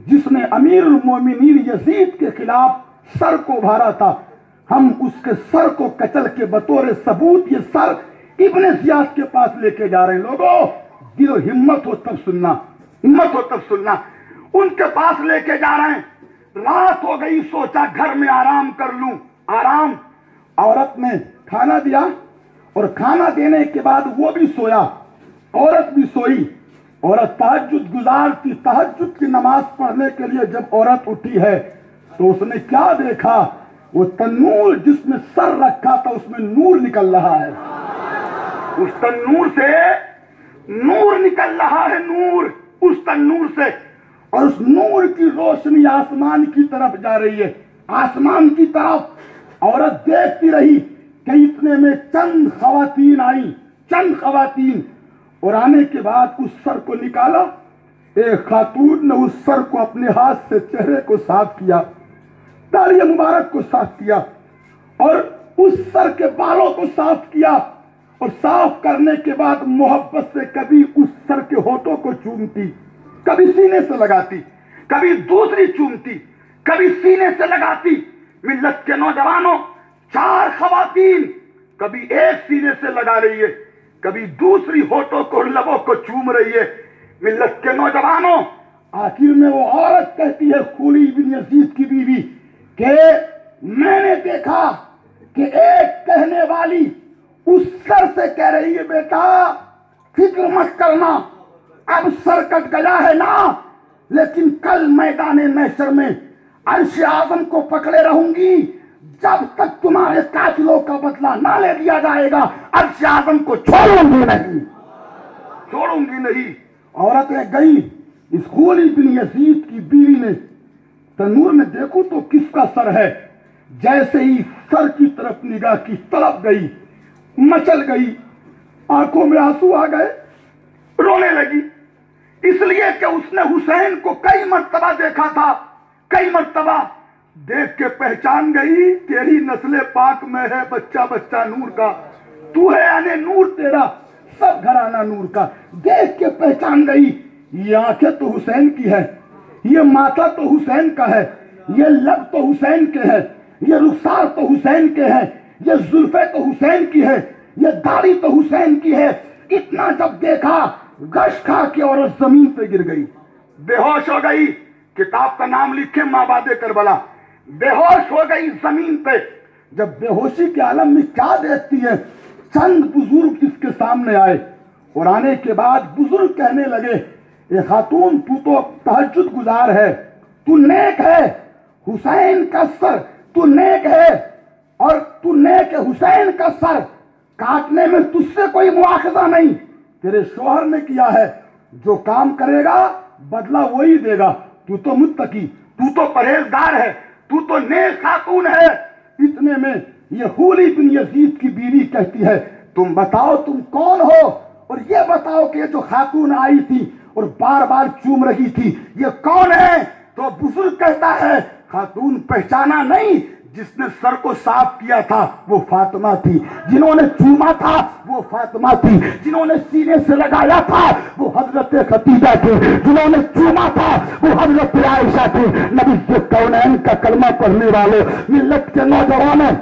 जिसने अमीरुल मोमिनीन यजीद के खिलाफ सर को उभारा था, हम उसके सर को कचल के बतौर सबूत ये सर इब्न जियाद के पास लेके जा रहे हैं। लोगों दिलो हिम्मत हो तब सुनना, हिम्मत हो तब सुनना। उनके पास लेके जा रहे हैं। रात हो गई, सोचा घर में आराम कर लूं। आराम, औरत ने खाना दिया और खाना देने के बाद वो भी सोया, औरत भी सोई। औरत तहज्जुद गुजार थी, तहज्जुद की नमाज पढ़ने के लिए जब औरत उठी है तो उसने क्या देखा, वो तन्नूर जिसमें सर रखा था उसमें नूर निकल रहा है। उस तन्नूर से नूर निकल रहा है, नूर उस तन्नूर से, और उस नूर की रोशनी आसमान की तरफ जा रही है, आसमान की तरफ। औरत देखती रही कि इतने में चंद खवातीन आई, चंद खवातीन, और आने के बाद उस सर को निकाला। एक खातून ने उस सर को अपने हाथ से चेहरे को साफ किया, दाढ़ी मुबारक को साफ किया, और उस सर के बालों को साफ किया, और साफ करने के बाद मोहब्बत से कभी उस सर के होठों को चूमती, कभी सीने से लगाती, कभी दूसरी चूमती, कभी सीने से लगाती। मिल्लत के नौजवानों, 4 खवातीन, कभी एक सीने से लगा रही है, कभी दूसरी होठों को, लबों को चूम रही है। मिल्लत के नौजवानों, आखिर में वो औरत कहती है, खूली बिन यजीद की बीवी, कि मैंने देखा कि एक कहने वाली उस सर से कह रही है बेटा फिक्र मत करना, अब सर कट गया है ना, लेकिन कल मैदाने महशर में अर्श आज़म को पकड़े रहूंगी, जब तक तुम्हारे कातिलों का बदला ना ले लिया जाएगा अर्श आज़म को छोड़ूंगी नहीं, छोड़ूंगी नहीं। औरत ने गई, इस खूली बिन यजीद की बीवी ने तन्नूर में देखो तो किसका सर है। जैसे ही सर की तरफ निगाह की, तड़प गई, मचल गई, आंखों में आंसू आ गए, रोने लगी, इसलिए कि उसने हुसैन को कई मर्तबा देखा था, कई मर्तबा देख के पहचान गई, तेरी नस्ले पाक में है बच्चा बच्चा नूर का, तू है यानी नूर तेरा, सब घराना नूर का। देख के पहचान गई, ये आंखें तो हुसैन की है, ये माथा तो हुसैन का है, ये लब तो हुसैन के है, ये रुखसार तो हुसैन के है, ये जुल्फे तो हुसैन की है, ये दाढ़ी तो हुसैन की है। इतना जब देखा, गश खा के औरत जमीन पे गिर गई, बेहोश हो गई। किताब का नाम लिखे माबादे करबला। बेहोश हो गई जमीन पे। जब बेहोशी के आलम में क्या देखती है, चंद बुजुर्ग इसके सामने आए, और आने के बाद बुजुर्ग कहने लगे, ए खातून तू तो तहज्जुद गुजार है, तू नेक है, हुसैन का सर, तू नेक है, और तू नेक है, हुसैन का सर काटने में तुझसे कोई मुआखजा नहीं, तेरे शोहर ने किया है, जो काम करेगा बदला वही देगा, तू तो मुत्तकी, तू तो परहेजगार है, तू तो नेक खातून है। इतने में ये खूली बिन यजीद की बीवी कहती है, तुम बताओ तुम कौन हो, और ये बताओ कि ये जो खातून आई थी और बार बार चूम रही थी, ये कौन है? तो बुजुर्ग कहता है, खातून पहचाना नहीं, जिसने सर को साफ किया था वो फातिमा थी, जिन्होंने चूमा था वो फातिमा थी, जिन्होंने सीने से लगाया था वो हजरत खतीजा थे, जिन्होंने चूमा था वो हजरत आयशा थे। नबी के कौनैन का कलमा पढ़ने वाले मिल्लत के नौजवानों,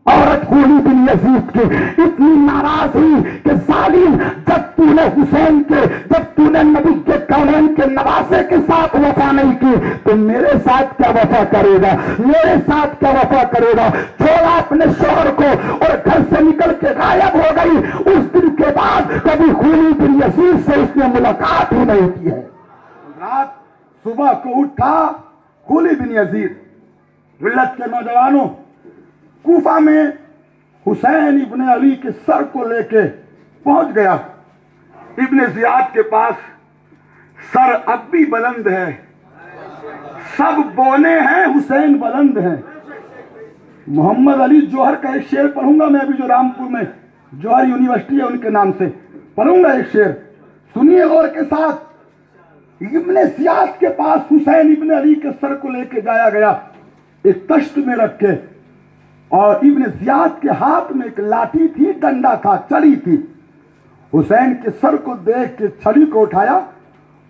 औरत खूली बिन यजीद के इतनी नाराज हुई कि जालिम, जब तूने हुसैन के, जब तूने नबी के कौनैन के नवासे के साथ वफा नहीं की तो मेरे साथ क्या वफा करेगा, मेरे साथ क्या वफा करेगा। छोड़ा अपने शोहर को और घर से निकल के गायब हो गई। उस दिन के बाद कभी खूनी बिन यजीद से उसने मुलाकात ही नहीं की है। रात सुबह को उठा खूनी बिन यजीद, मिल्लत के नौजवानों, कूफा में हुसैन इब्ने अली के सर को लेके पहुंच गया। इब्ने जियाद के पास सर अब भी बुलंद है, सब बोने हैं, हुसैन बुलंद हैं। मोहम्मद अली जौहर का एक शेर पढ़ूंगा मैं अभी, जो रामपुर में जौहर यूनिवर्सिटी है उनके नाम से पढ़ूंगा एक शेर, सुनिए गौर के साथ। इब्ने जियाद के पास हुसैन इब्ने अली के सर को लेके जाया गया एक तश्त में रख के, और इब्ने जियाद के हाथ में एक लाठी थी, डंडा था, छड़ी थी। हुसैन के सर को देख के छड़ी को उठाया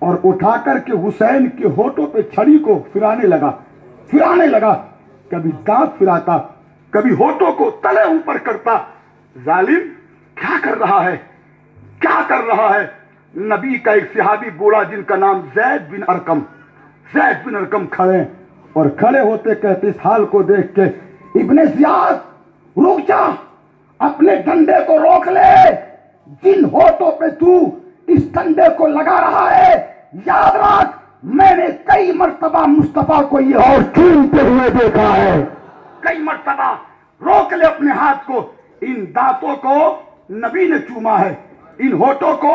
और उठा करके हुसैन के होठों पे छड़ी को फिराने लगा। कभी दांत फिराता, कभी होठों को तले ऊपर करता। जालिम क्या कर रहा है, क्या कर रहा है। नबी का एक सहाबी बूढ़ा जिनका नाम ज़ैद बिन अरकम खड़े, और खड़े होते कहते इस हाल को देख के, इब्ने जियाद रुक जा, अपने डंडे को रोक ले। जिन होठों पे तू इस डंडे को लगा रहा है, याद रख मैंने कई मर्तबा मुस्तफा को ये और चूमते हुए देखा है, कई मर्तबा। रोक ले अपने हाथ को। इन दांतों को नबी ने चूमा है, इन होठों को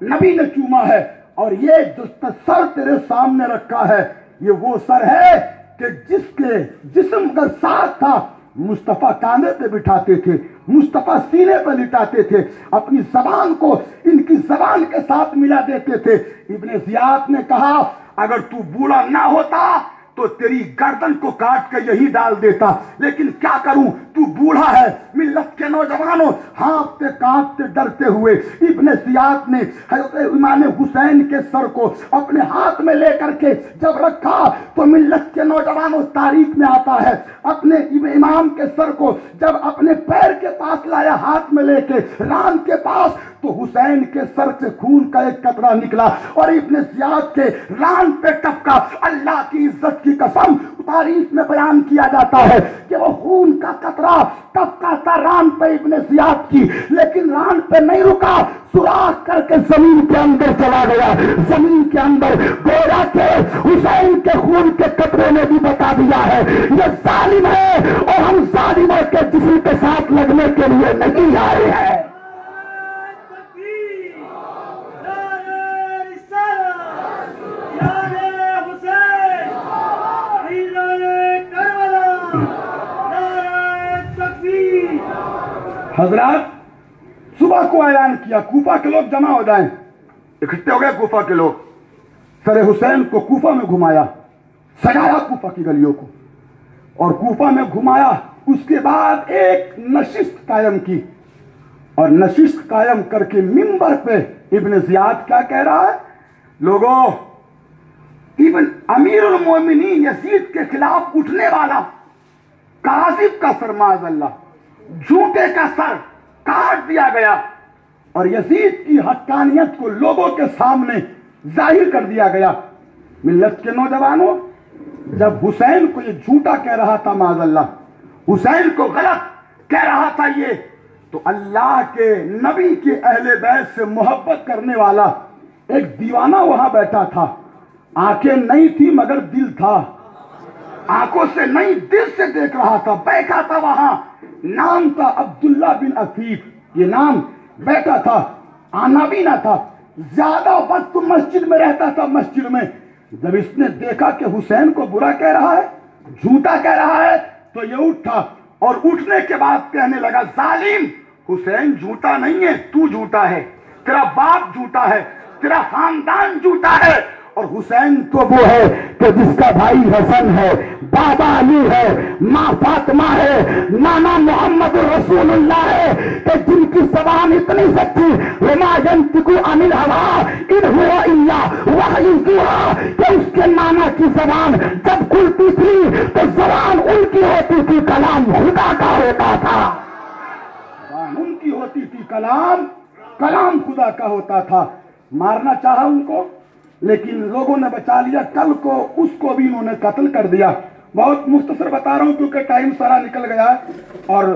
नबी ने चूमा है, और ये जो सर तेरे सामने रखा है ये वो सर है कि जिसके जिस्म का साथ था मुस्तफा कांधे पे बिठाते थे, मुस्तफा सीने पे लिटाते थे, अपनी जबान को इनकी जबान के साथ मिला देते थे। इब्ने जियाद ने कहा अगर तू बूढ़ा ना होता तो तेरी गर्दन को काट कर यही डाल देता, लेकिन क्या करूं, तू बूढ़ा है। मिल्लत के नौजवानों, हाँफते कांपते डरते हुए इब्ने जियाद ने हज़रत इमाम हुसैन के सर को अपने हाथ में लेकर के जब रखा तो मिल्लत के नौजवानों, तारीख में आता है अपने इमाम के सर को जब अपने पैर के पास लाया, हाथ में लेके रान के पास, तो हुसैन के सर से खून का एक कतरा निकला और इब्ने जियाद के रान पे टपका। अल्लाह की इज्जत की कसम, तारीख में बयान किया जाता है कि वो खून का कतरा टपका था रान पे इब्ने जियाद की, लेकिन रान पे नहीं रुका, सुराख करके जमीन के अंदर चला गया। जमीन के अंदर गोरा के हुसैन के खून के कतरे ने भी बता दिया है ये जालिम है, और हम जालिमों के जिस्म के साथ लगने के लिए नहीं आए हैं। हजरात, सुबह को ऐलान किया कूफा के लोग जमा हो जाएं, इकट्ठे हो गए कूफा के लोग। सर हुसैन को कूफा में घुमाया, सजाया कूफा की गलियों को और कूफा में घुमाया। उसके बाद एक नशिस्त कायम की, और नशिस्त कायम करके मिंबर पे इब्ने जियाद क्या कह रहा है, लोगों, इब्न अमीरुल मोमिनीन यजीद के खिलाफ उठने वाला कासिब का सर माज़अल्लाह, झूठे का सर काट दिया गया, और यजीद की हक्कानियत को लोगों के सामने जाहिर कर दिया गया। मिल्लत के नौजवानों, जब हुसैन को ये झूठा कह रहा था माज़अल्लाह, हुसैन को गलत कह रहा था ये, तो अल्लाह के नबी के अहले बैत से मोहब्बत करने वाला एक दीवाना वहां बैठा था। आंखें नहीं थी मगर दिल था, आंखों से नहीं दिल से देख रहा था, बैठा था वहां। नाम था अब्दुल्ला बिन अफीफ, ये नाम बैठा था, आना भी ना था, ज्यादा वक्त मस्जिद में रहता था। मस्जिद में जब इसने देखा कि हुसैन को बुरा कह रहा है, झूठा कह रहा है, तो ये उठा, और उठने के बाद कहने लगा, जालिम, हुसैन झूठा नहीं है, तू झूठा है, तेरा बाप झूठा है, तेरा खानदान झूठा है, और हुसैन तो वो है कि जिसका भाई हसन है, बाबा अली है, माँ फातिमा है, नाना मोहम्मद रसूलुल्लाह है, कि जिनकी जबान इतनी सच्ची, वमा यंतिकु अनिल हवा इन हुवा इल्ला वही युहा, कि उसके नाना की जबान जब खुलती थी तो जबान उनकी होती थी, कलाम खुदा का होता था। जबान उनकी होती थी, कलाम खुदा का होता था। मारना चाहा उनको, लेकिन लोगों ने बचा लिया। कल को उसको भी इन्होंने कत्ल कर दिया। बहुत मुख्तसर बता रहा हूं क्योंकि टाइम सारा निकल गया और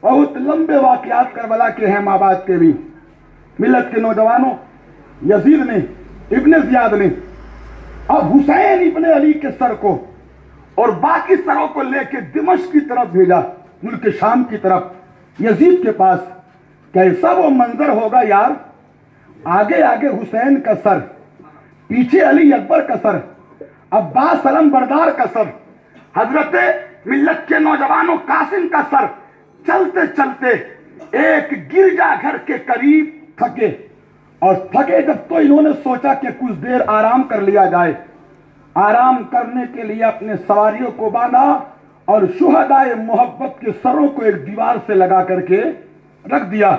बहुत लंबे वाकयात करबला के हैं, माबाद के भी। मिलत के नौजवानों, यजीद ने, इब्ने जियाद ने अब हुसैन इब्ने अली के सर को और बाकी सरों को लेकर दिमश्क की तरफ भेजा, मुल्क शाम की तरफ, यजीद के पास। कैसा वो मंजर होगा यार, आगे आगे हुसैन का सर, पीछे अली अकबर का सर, अब्बास अलम बरदार का सर, हजरत मिल्लत के नौजवानों कासिम का सर। चलते चलते एक गिरजा घर के करीब थके, और थके जब तो इन्होंने सोचा कि कुछ देर आराम कर लिया जाए। आराम करने के लिए अपने सवारियों को बांधा और शुहदाए मोहब्बत के सरों को एक दीवार से लगा करके रख दिया।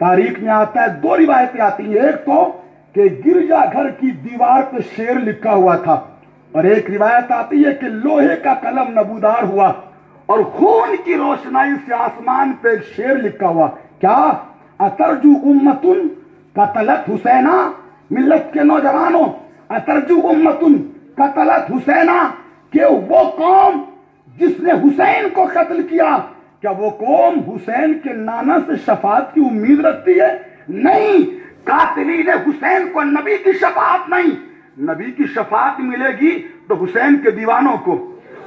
तारीख में आता है, दो रिवायतें आती हैं, एक तो कि गिरजा घर की दीवार पे शेर लिखा हुआ था, और एक रिवायत आती है कि लोहे का कलम नबूदार हुआ और खून की रोशनाई से आसमान पे एक शेर लिखा हुआ। क्या? अतरजू उम्मतुन कतलत हुसैना, मिल्लत के नौजवानों, अतरजू उम्मतुन कतलत हुसैना, कि वो कौम जिसने हुसैन को कत्ल किया, क्या वो कौम हुसैन के नाना से शफात की उम्मीद रखती है? नहीं, कातिलीन हुसैन को नबी की शफात नहीं, नबी की शफात मिलेगी तो हुसैन के दीवानों को,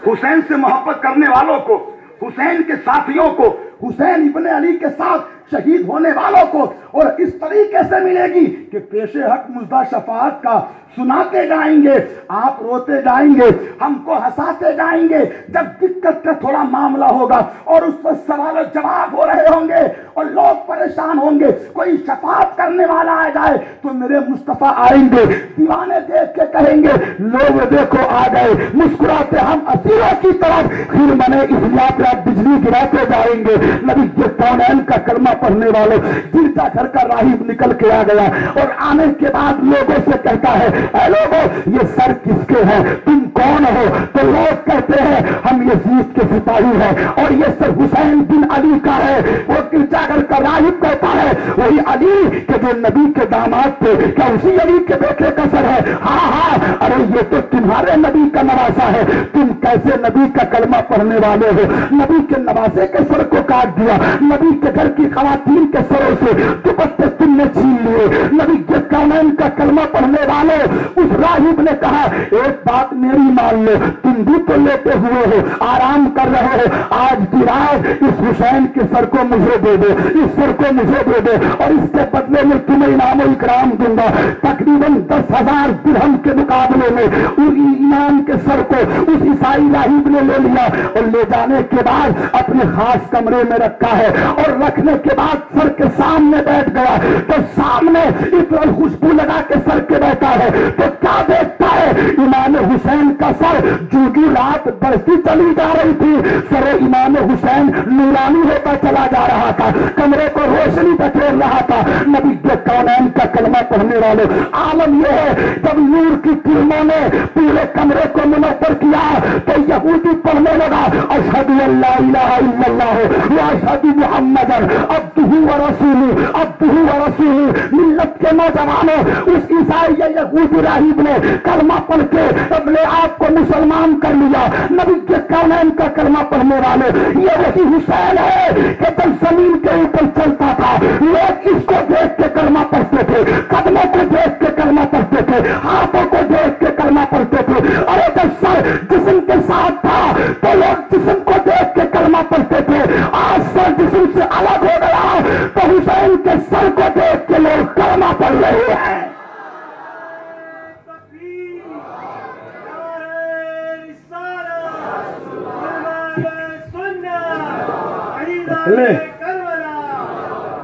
हुसैन से मोहब्बत करने वालों को, हुसैन के साथियों को, हुसैन इब्ने अली के साथ शहीद होने वालों को। और इस तरीके से मिलेगी कि पेशे हक मुजदा शफात का सुनाते जाएंगे, आप रोते जाएंगे, हमको हंसाते जाएंगे। जब दिक्कत का थोड़ा मामला होगा और उस पर सवाल जवाब हो रहे होंगे और लोग परेशान होंगे, कोई शफात करने वाला आ जाए तो मेरे मुस्तफा आएंगे, दीवाने देख के कहेंगे लोग देखो आ गए, मुस्कुराते हम असीरों की तरफ, फिर मैंने इसलिए पे आप बिजली गिराते जाएंगे। नबी के कौनैन का कलमा पढ़ने वाले गिरजा घर का राहिब निकल के आ गया और आने के बाद लोगों से कहता है, ऐ लोगों ये सर किसके हैं, तुम कौन हो? तो लोग कहते हैं हम यजीद के सिपाही हैं और ये सर हुसैन बिन अली का है। वो गिरजा घर का राहिब कहता है वही अली के जो नबी के दामाद थे, क्या उसी अली के बेटे का सर है? हाँ हाँ, अरे ये तो तुम्हारे नबी का नवासा है, तुम कैसे नबी का कलमा पढ़ने वाले हो? नबी के नवासे के सर को काट दिया, नबी के घर की खवातीन के सरों से दुपट्टे तुमने छीन लिए। नबी के कौनैन का कलमा पढ़ने वाले, उस राहिब ने कहा एक बात मेरी मान लो, तुम भी तो लेटे हुए हो, आराम कर रहे हो, आज की रात इस हुसैन के सर को मुझे दे दो, इस सर को मुझे दे दो और इसके बदले में तुम्हें इनाम इकराम दूंगा। तकरीबन 10,000 दिरहम के मुकाबले में उस इमाम के सर को उस ईसाई राहिब ने ले लिया और ले जाने के बाद अपने खास कमरे में रखा है और रखने के बाद सर के सामने बैठ गया। तो सामने इतना खुशबू लगा के सर के बैठा है तो क्या देखता है? इमाम हुसैन का सर जूगी रात बढ़ती चली जा रही थी, सर इमाम हुसैन नूरानी होता चला जा रहा था, कमरे को रोशनी बखेर रहा था। नबी के कौनैन का कलमा पढ़ने वाले, आलम यह है जब नूर की किरणों ने पूरे कमरे को मुनव्वर किया तो यहूदी पढ़ने लगा अशहदु अल्ला इलाहा इल्लल्लाह व अशहदु मुहम्मदन अब्दुहु व रसूलुहु, अब्दुहु व रसूलुहु। मिल्लत के नौजवानों, उस ईसाई या यहूदी राहिब ने कलमा पढ़ के अपने आप को मुसलमान कर लिया। नबी के कौनैन का कलमा पढ़ने वाले, ये वही हुसैन है कि जब जमीन के ऊपर चलता था लोग इसको देख के कलमा पढ़ते थे, कदमों को देख के कलमा पढ़ते थे, हाथों को देख के कलमा पढ़ते थे। अरे जब सर जिस्म के साथ था तो लोग जिस्म को देख के कलमा पढ़ते थे, आज सर जिस्म से अलग हो गया तो हुसैन के सर को देख के लोग कलमा पढ़ रहे हैं।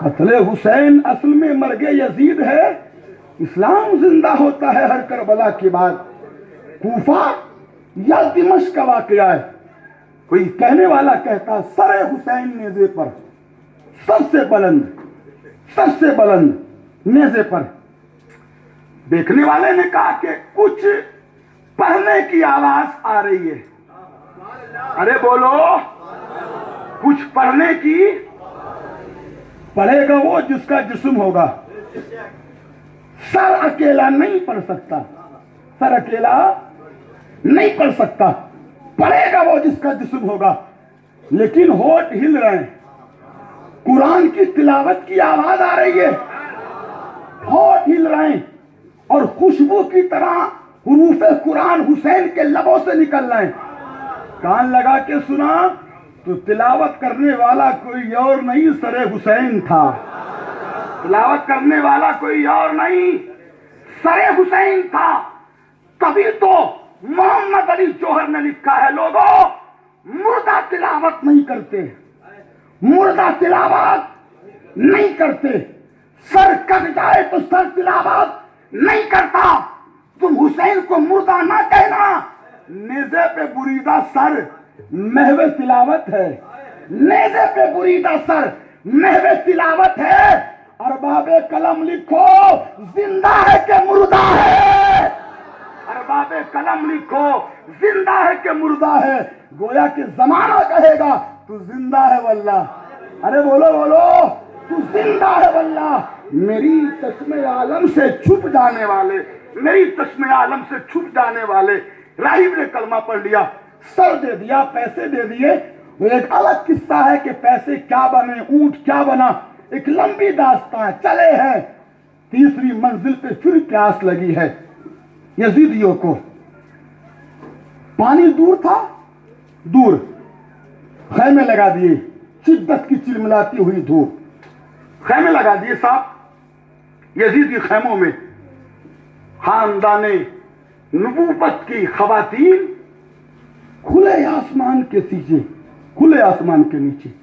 कत्ले हुसैन असल में मर्गे यजीद है, इस्लाम जिंदा होता है हर करबला के बाद। कूफा या दिमश्क का वाकया है। कोई कहने वाला कहता सर हुसैन नेज़े पर, सबसे बुलंद नेज़े पर। देखने वाले ने कहा कि कुछ पढ़ने की आवाज आ रही है। अरे बोलो, कुछ पढ़ने की। पढ़ेगा वो जिसका जिस्म होगा, सर अकेला नहीं पढ़ सकता। सर अकेला नहीं पढ़ सकता, पढ़ेगा वो जिसका जिस्म होगा। लेकिन होठ हिल रहे हैं, कुरान की तिलावत की आवाज आ रही है, होठ हिल रहे हैं और खुशबू की तरह हुरूफे कुरान हुसैन के लबों से निकल रहे हैं। कान लगा के सुना तो तिलावत करने वाला कोई और नहीं, सरे हुसैन था। तिलावत करने वाला कोई और नहीं, सरे हुसैन था। तभी तो मोहम्मद अली जौहर ने लिखा है, लोगों मुर्दा तिलावत नहीं करते, मुर्दा तिलावत नहीं करते। सर कट जाए तो सर तिलावत नहीं करता। तुम हुसैन को मुर्दा ना कहना, नेज़े पे बुरीदा सर महवे तिलावत है, नेज़े पे बुरीदा सर महवे तिलावत है। अरबाबे कलम लिखो, जिंदा है कि मुर्दा है, अरबाबे कलम लिखो, जिंदा है कि मुर्दा है। गोया कि जमाना कहेगा तू जिंदा है वल्ला, अरे बोलो बोलो तू जिंदा है वल्ला। मेरी चश्मे आलम से छुप जाने वाले, मेरी चश्मे आलम से छुप जाने वाले राहिब ने कलमा पढ़ लिया, सर दे दिया, पैसे दे दिए। वो एक अलग किस्सा है कि पैसे क्या बने, ऊंट क्या बना, एक लंबी दास्तान। चले हैं, तीसरी मंजिल पे फिर प्यास लगी है यजीदियों को। पानी दूर था, दूर खैमे लगा दिए, शिद्दत की चिलमिलाती हुई धूप, खैमे लगा दिए साहब यजीदी खैमों में। खानदाने नबूवत की खवातीन खुले आसमान के नीचे, खुले आसमान के नीचे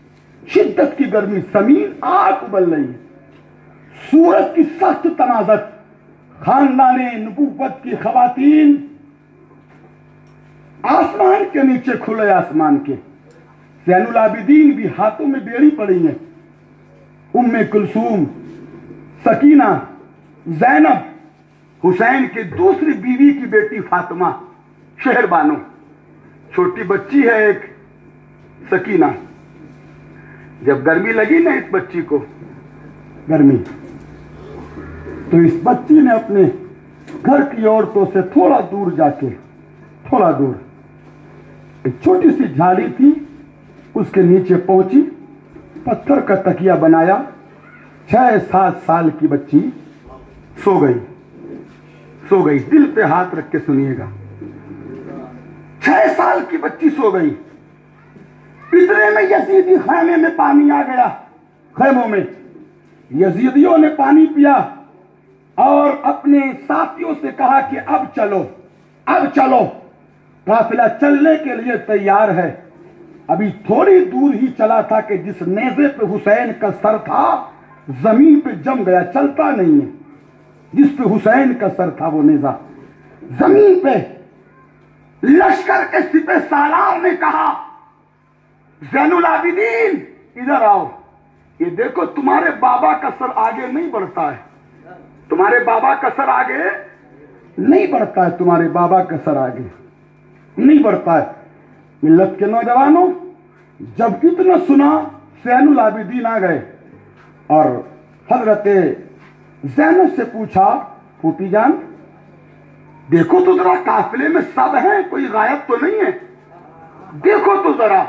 शिद्दत की गर्मी, जमीन आग उबल रही है, सूरज की सख्त तनाजत। खानदाने नबूवत की खवातीन आसमान के नीचे, खुले आसमान के। ज़ैनुल आबिदीन भी हाथों में बेड़ी पड़ी है। उम्मे कुलसूम, सकीना, ज़ैनब, हुसैन की दूसरी बीवी की बेटी फातिमा, शहर बानो, छोटी बच्ची है एक सकीना। जब गर्मी लगी ना इस बच्ची को, गर्मी, तो इस बच्ची ने अपने घर की औरतों से थोड़ा दूर जाके, थोड़ा दूर एक छोटी सी झाड़ी थी, उसके नीचे पहुंची, पत्थर का तकिया बनाया। 6-7 साल की बच्ची सो गई, सो गई। दिल पे हाथ रख के सुनिएगा, 6 साल की बच्ची सो गई। इतने में यजीदी खैमे में पानी आ गया। खैमों में यजीदियों ने पानी पिया और अपने साथियों से कहा कि अब चलो, अब चलो। काफिला चलने के लिए तैयार है। अभी थोड़ी दूर ही चला था कि जिस नेज़े पे हुसैन का सर था जमीन पे जम गया, चलता नहीं है। जिस पे हुसैन का सर था वो नेज़ा जमीन पे। लश्कर के सिपह सालार ने कहा, ज़ैनुल आबिदीन इधर आओ, ये देखो तुम्हारे बाबा का सर आगे नहीं बढ़ता है, तुम्हारे बाबा का सर आगे नहीं बढ़ता है, तुम्हारे बाबा का सर आगे नहीं बढ़ता है। मिल्लत के नौजवानों, जब इतना सुना, ज़ैनुल आबिदीन आ गए और हजरत ज़ैनब से पूछा, फूफी जान देखो तो जरा काफिले में सब हैं, कोई गायब तो नहीं है, देखो तो जरा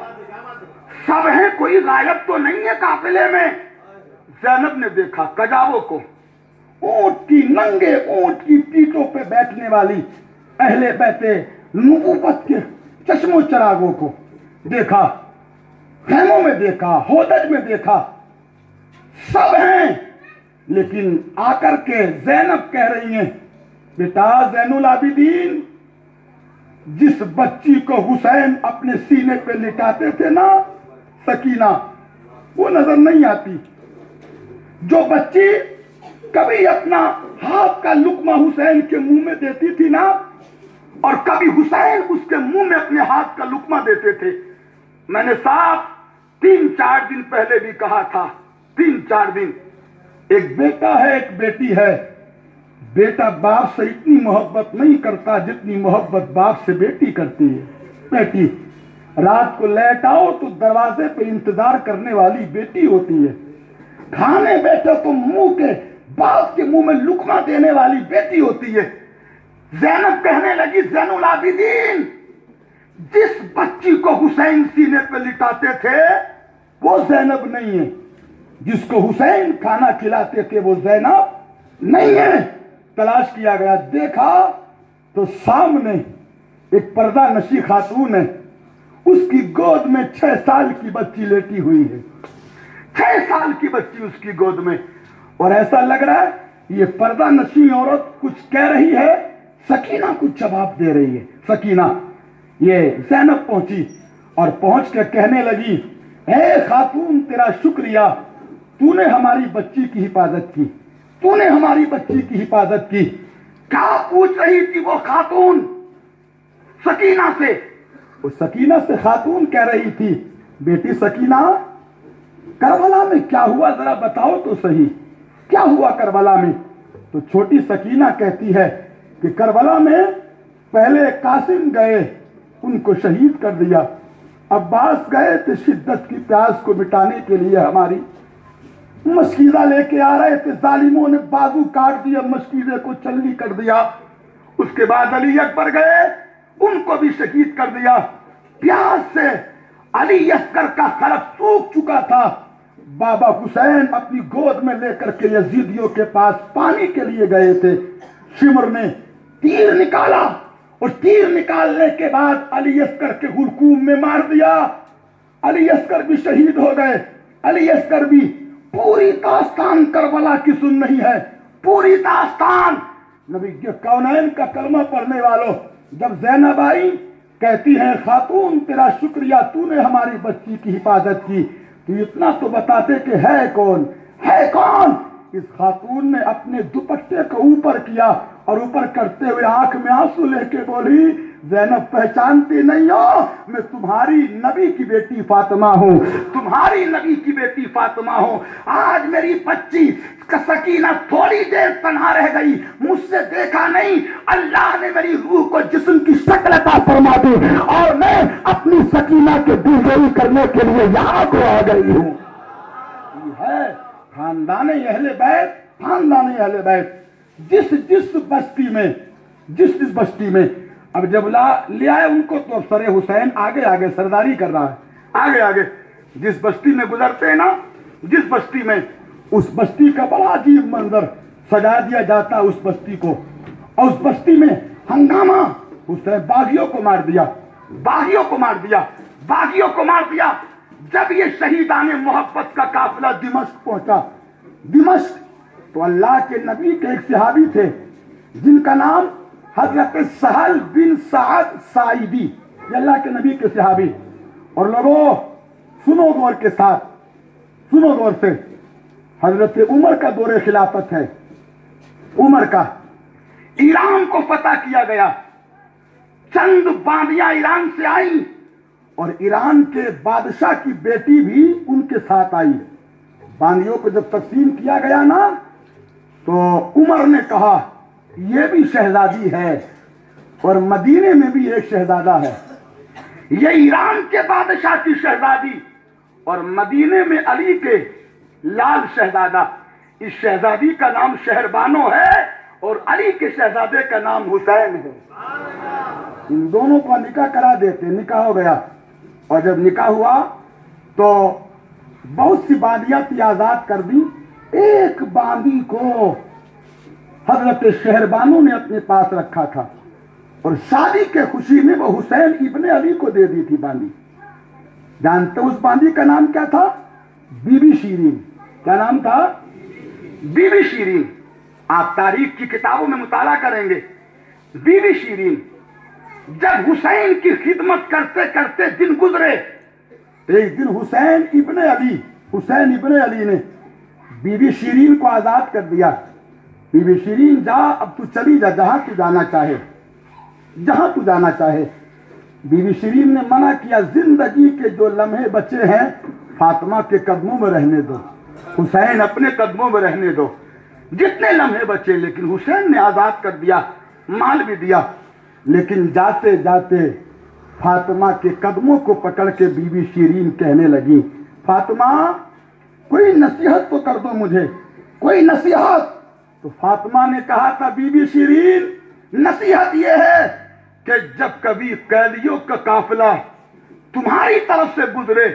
सब हैं, कोई गायब तो नहीं है काफिले में। ज़ैनब ने देखा कजावों को, ऊंट की, नंगे ऊंट की पीठों पे बैठने वाली अहले बैते नबूवत के चश्मों चरागों को देखा, खैमों में देखा, होदज में देखा, सब हैं। लेकिन आकर के ज़ैनब कह रही हैं, बेटा ज़ैनुल आबिदीन, जिस बच्ची को हुसैन अपने सीने पे लिटाते थे ना, सकीना, वो नजर नहीं आती। जो बच्ची कभी अपना हाथ का लुकमा हुसैन के मुंह में देती थी ना, और कभी हुसैन उसके मुंह में अपने हाथ का लुकमा देते थे। मैंने साहब 3-4 दिन पहले भी कहा था, 3-4 दिन, एक बेटा है एक बेटी है। बेटा बाप से इतनी मोहब्बत नहीं करता जितनी मोहब्बत बाप से बेटी करती है। बेटी रात को लेट आओ तो दरवाजे पे इंतजार करने वाली बेटी होती है। खाने बैठे तो मुंह के बाप के मुंह में लुकमा देने वाली बेटी होती है। زینب کہنے لگی زین العابدین جس بچی کو حسین سینے پہ لٹاتے تھے وہ زینب نہیں ہے، جس کو حسین کھانا کھلاتے تھے وہ زینب نہیں ہے۔ تلاش کیا گیا، دیکھا تو سامنے ایک پردہ نشی خاتون ہے، اس کی گود میں 6 سال کی بچی لیٹی ہوئی ہے، 6 سال کی بچی اس کی گود میں، اور ایسا لگ رہا ہے یہ پردہ نشی عورت کچھ کہہ رہی ہے، سکینہ کچھ جواب دے رہی ہے۔ سکینہ، یہ زینب پہنچی اور پہنچ کے کہنے لگی اے خاتون تیرا شکریہ، تو نے ہماری بچی کی حفاظت کی، تو نے ہماری بچی کی حفاظت کی۔ کیا پوچھ رہی تھی وہ خاتون سکینہ سے؟ وہ سکینہ سے خاتون کہہ رہی تھی بیٹی سکینہ کربلا میں کیا ہوا ذرا بتاؤ تو صحیح، کیا ہوا کربلا میں؟ تو چھوٹی سکینہ کہتی ہے کہ کربلا میں پہلے قاسم گئے، ان کو شہید کر دیا، عباس گئے تھے شدت کی پیاس کو مٹانے کے لیے، ہماری مشکیزہ لے کے آ رہے تھے، ظالموں نے بازو کاٹ دیا، مشکیزے کو چلنی کر دیا۔ اس کے بعد علی اکبر گئے، ان کو بھی شہید کر دیا۔ پیاس سے علی اصغر کا قلب سوکھ چکا تھا، بابا حسین اپنی گود میں لے کر کے یزیدیوں کے پاس پانی کے لیے گئے تھے، شمر نے تیر نکالا اور تیر نکالنے کے بعد علی اصغر کے حلقوم میں مار دیا، علی اصغر بھی شہید ہو گئے۔ علی اصغر بھی پوری داستان کربلا کی سن نہیں ہے، پوری داستان نبی کے کونین کا کلمہ پڑھنے والوں، جب زینب آئی کہتی ہے خاتون تیرا شکریہ، تو نے ہماری بچی کی حفاظت کی، تو اتنا تو بتاتے کہ ہے کون، ہے کون؟ اس خاتون نے اپنے دوپٹے کو اوپر کیا اور اوپر کرتے ہوئے آنکھ میں آنسو لے کے بولی زینب پہچانتی نہیں ہو، میں تمہاری نبی کی بیٹی فاطمہ ہوں، تمہاری نبی کی بیٹی فاطمہ ہوں۔ آج میری بچی سکینہ تھوڑی دیر تنہا رہ گئی، مجھ سے دیکھا نہیں، اللہ نے میری روح کو جسم کی شکل عطا فرما دی اور میں اپنی سکینہ کے دلجوئی کرنے کے لیے یہاں کو آ گئی ہوں۔ یہ ہے خاندان اہل بیت، خاندان اہل بیت۔ جس بستی میں اب جب لے آئے ان کو تو سر حسین آگے آگے سرداری کر رہا ہے، آگے آگے جس بستی میں گزرتے ہیں نا، جس بستی میں، اس بستی کا بڑا عجیب منظر سجا دیا جاتا اس بستی کو، اور اس بستی میں ہنگامہ، حسین باغیوں کو مار دیا، باغیوں کو مار دیا، باغیوں کو مار دیا۔ جب یہ شہیدان محبت کا قافلہ دمشق پہنچا، دمشق تو اللہ کے نبی کے ایک صحابی تھے جن کا نام حضرت سہل بن سعد ساعدی، یہ اللہ کے نبی کے صحابی۔ اور لوگوں سنو غور کے ساتھ، سنو غور سے، حضرت عمر کا دور خلافت ہے، عمر کا، ایران کو فتح کیا گیا، چند باندیاں ایران سے آئیں اور ایران کے بادشاہ کی بیٹی بھی ان کے ساتھ آئی۔ باندیوں کو جب تقسیم کیا گیا نا تو عمر نے کہا یہ بھی شہزادی ہے اور مدینے میں بھی ایک شہزادہ ہے، یہ ایران کے بادشاہ کی شہزادی اور مدینے میں علی کے لال شہزادہ، اس شہزادی کا نام شہربانو ہے اور علی کے شہزادے کا نام حسین ہے۔ ان دونوں کا نکاح کرا دیتے، نکاح ہو گیا، اور جب نکاح ہوا تو بہت سی باندیاں تھی آزاد کر دی، ایک باندی کو حضرت شہربانو نے اپنے پاس رکھا تھا اور شادی کے خوشی میں وہ حسین ابن علی کو دے دی تھی باندی۔ جانتے اس باندی کا نام کیا تھا؟ بی بی شیرین۔ کیا نام تھا؟ بی بی شیرین۔ آپ تاریخ کی کتابوں میں مطالعہ کریں گے، بی بی شیرین۔ جب حسین کی خدمت کرتے کرتے دن گزرے، ایک دن حسین ابن علی نے بی بی شیرین کو آزاد کر دیا، بی بی شیرین جا، اب تو چلی جا جہاں تو جانا چاہے، جہاں تو جانا چاہے۔ بی بی شیرین نے منع کیا، زندگی کے جو لمحے بچے ہیں فاطمہ کے قدموں میں رہنے دو، حسین اپنے قدموں میں رہنے دو، جتنے لمحے بچے۔ لیکن حسین نے آزاد کر دیا، مال بھی دیا، لیکن جاتے جاتے فاطمہ کے قدموں کو پکڑ کے بی بی شیرین کہنے لگی فاطمہ کوئی نصیحت تو کر دو مجھے، کوئی نصیحت۔ تو فاطمہ نے کہا تھا بی بی شیرین नसीहत ये है कि जब कभी कैदियों का काफिला तुम्हारी तरफ से गुजरे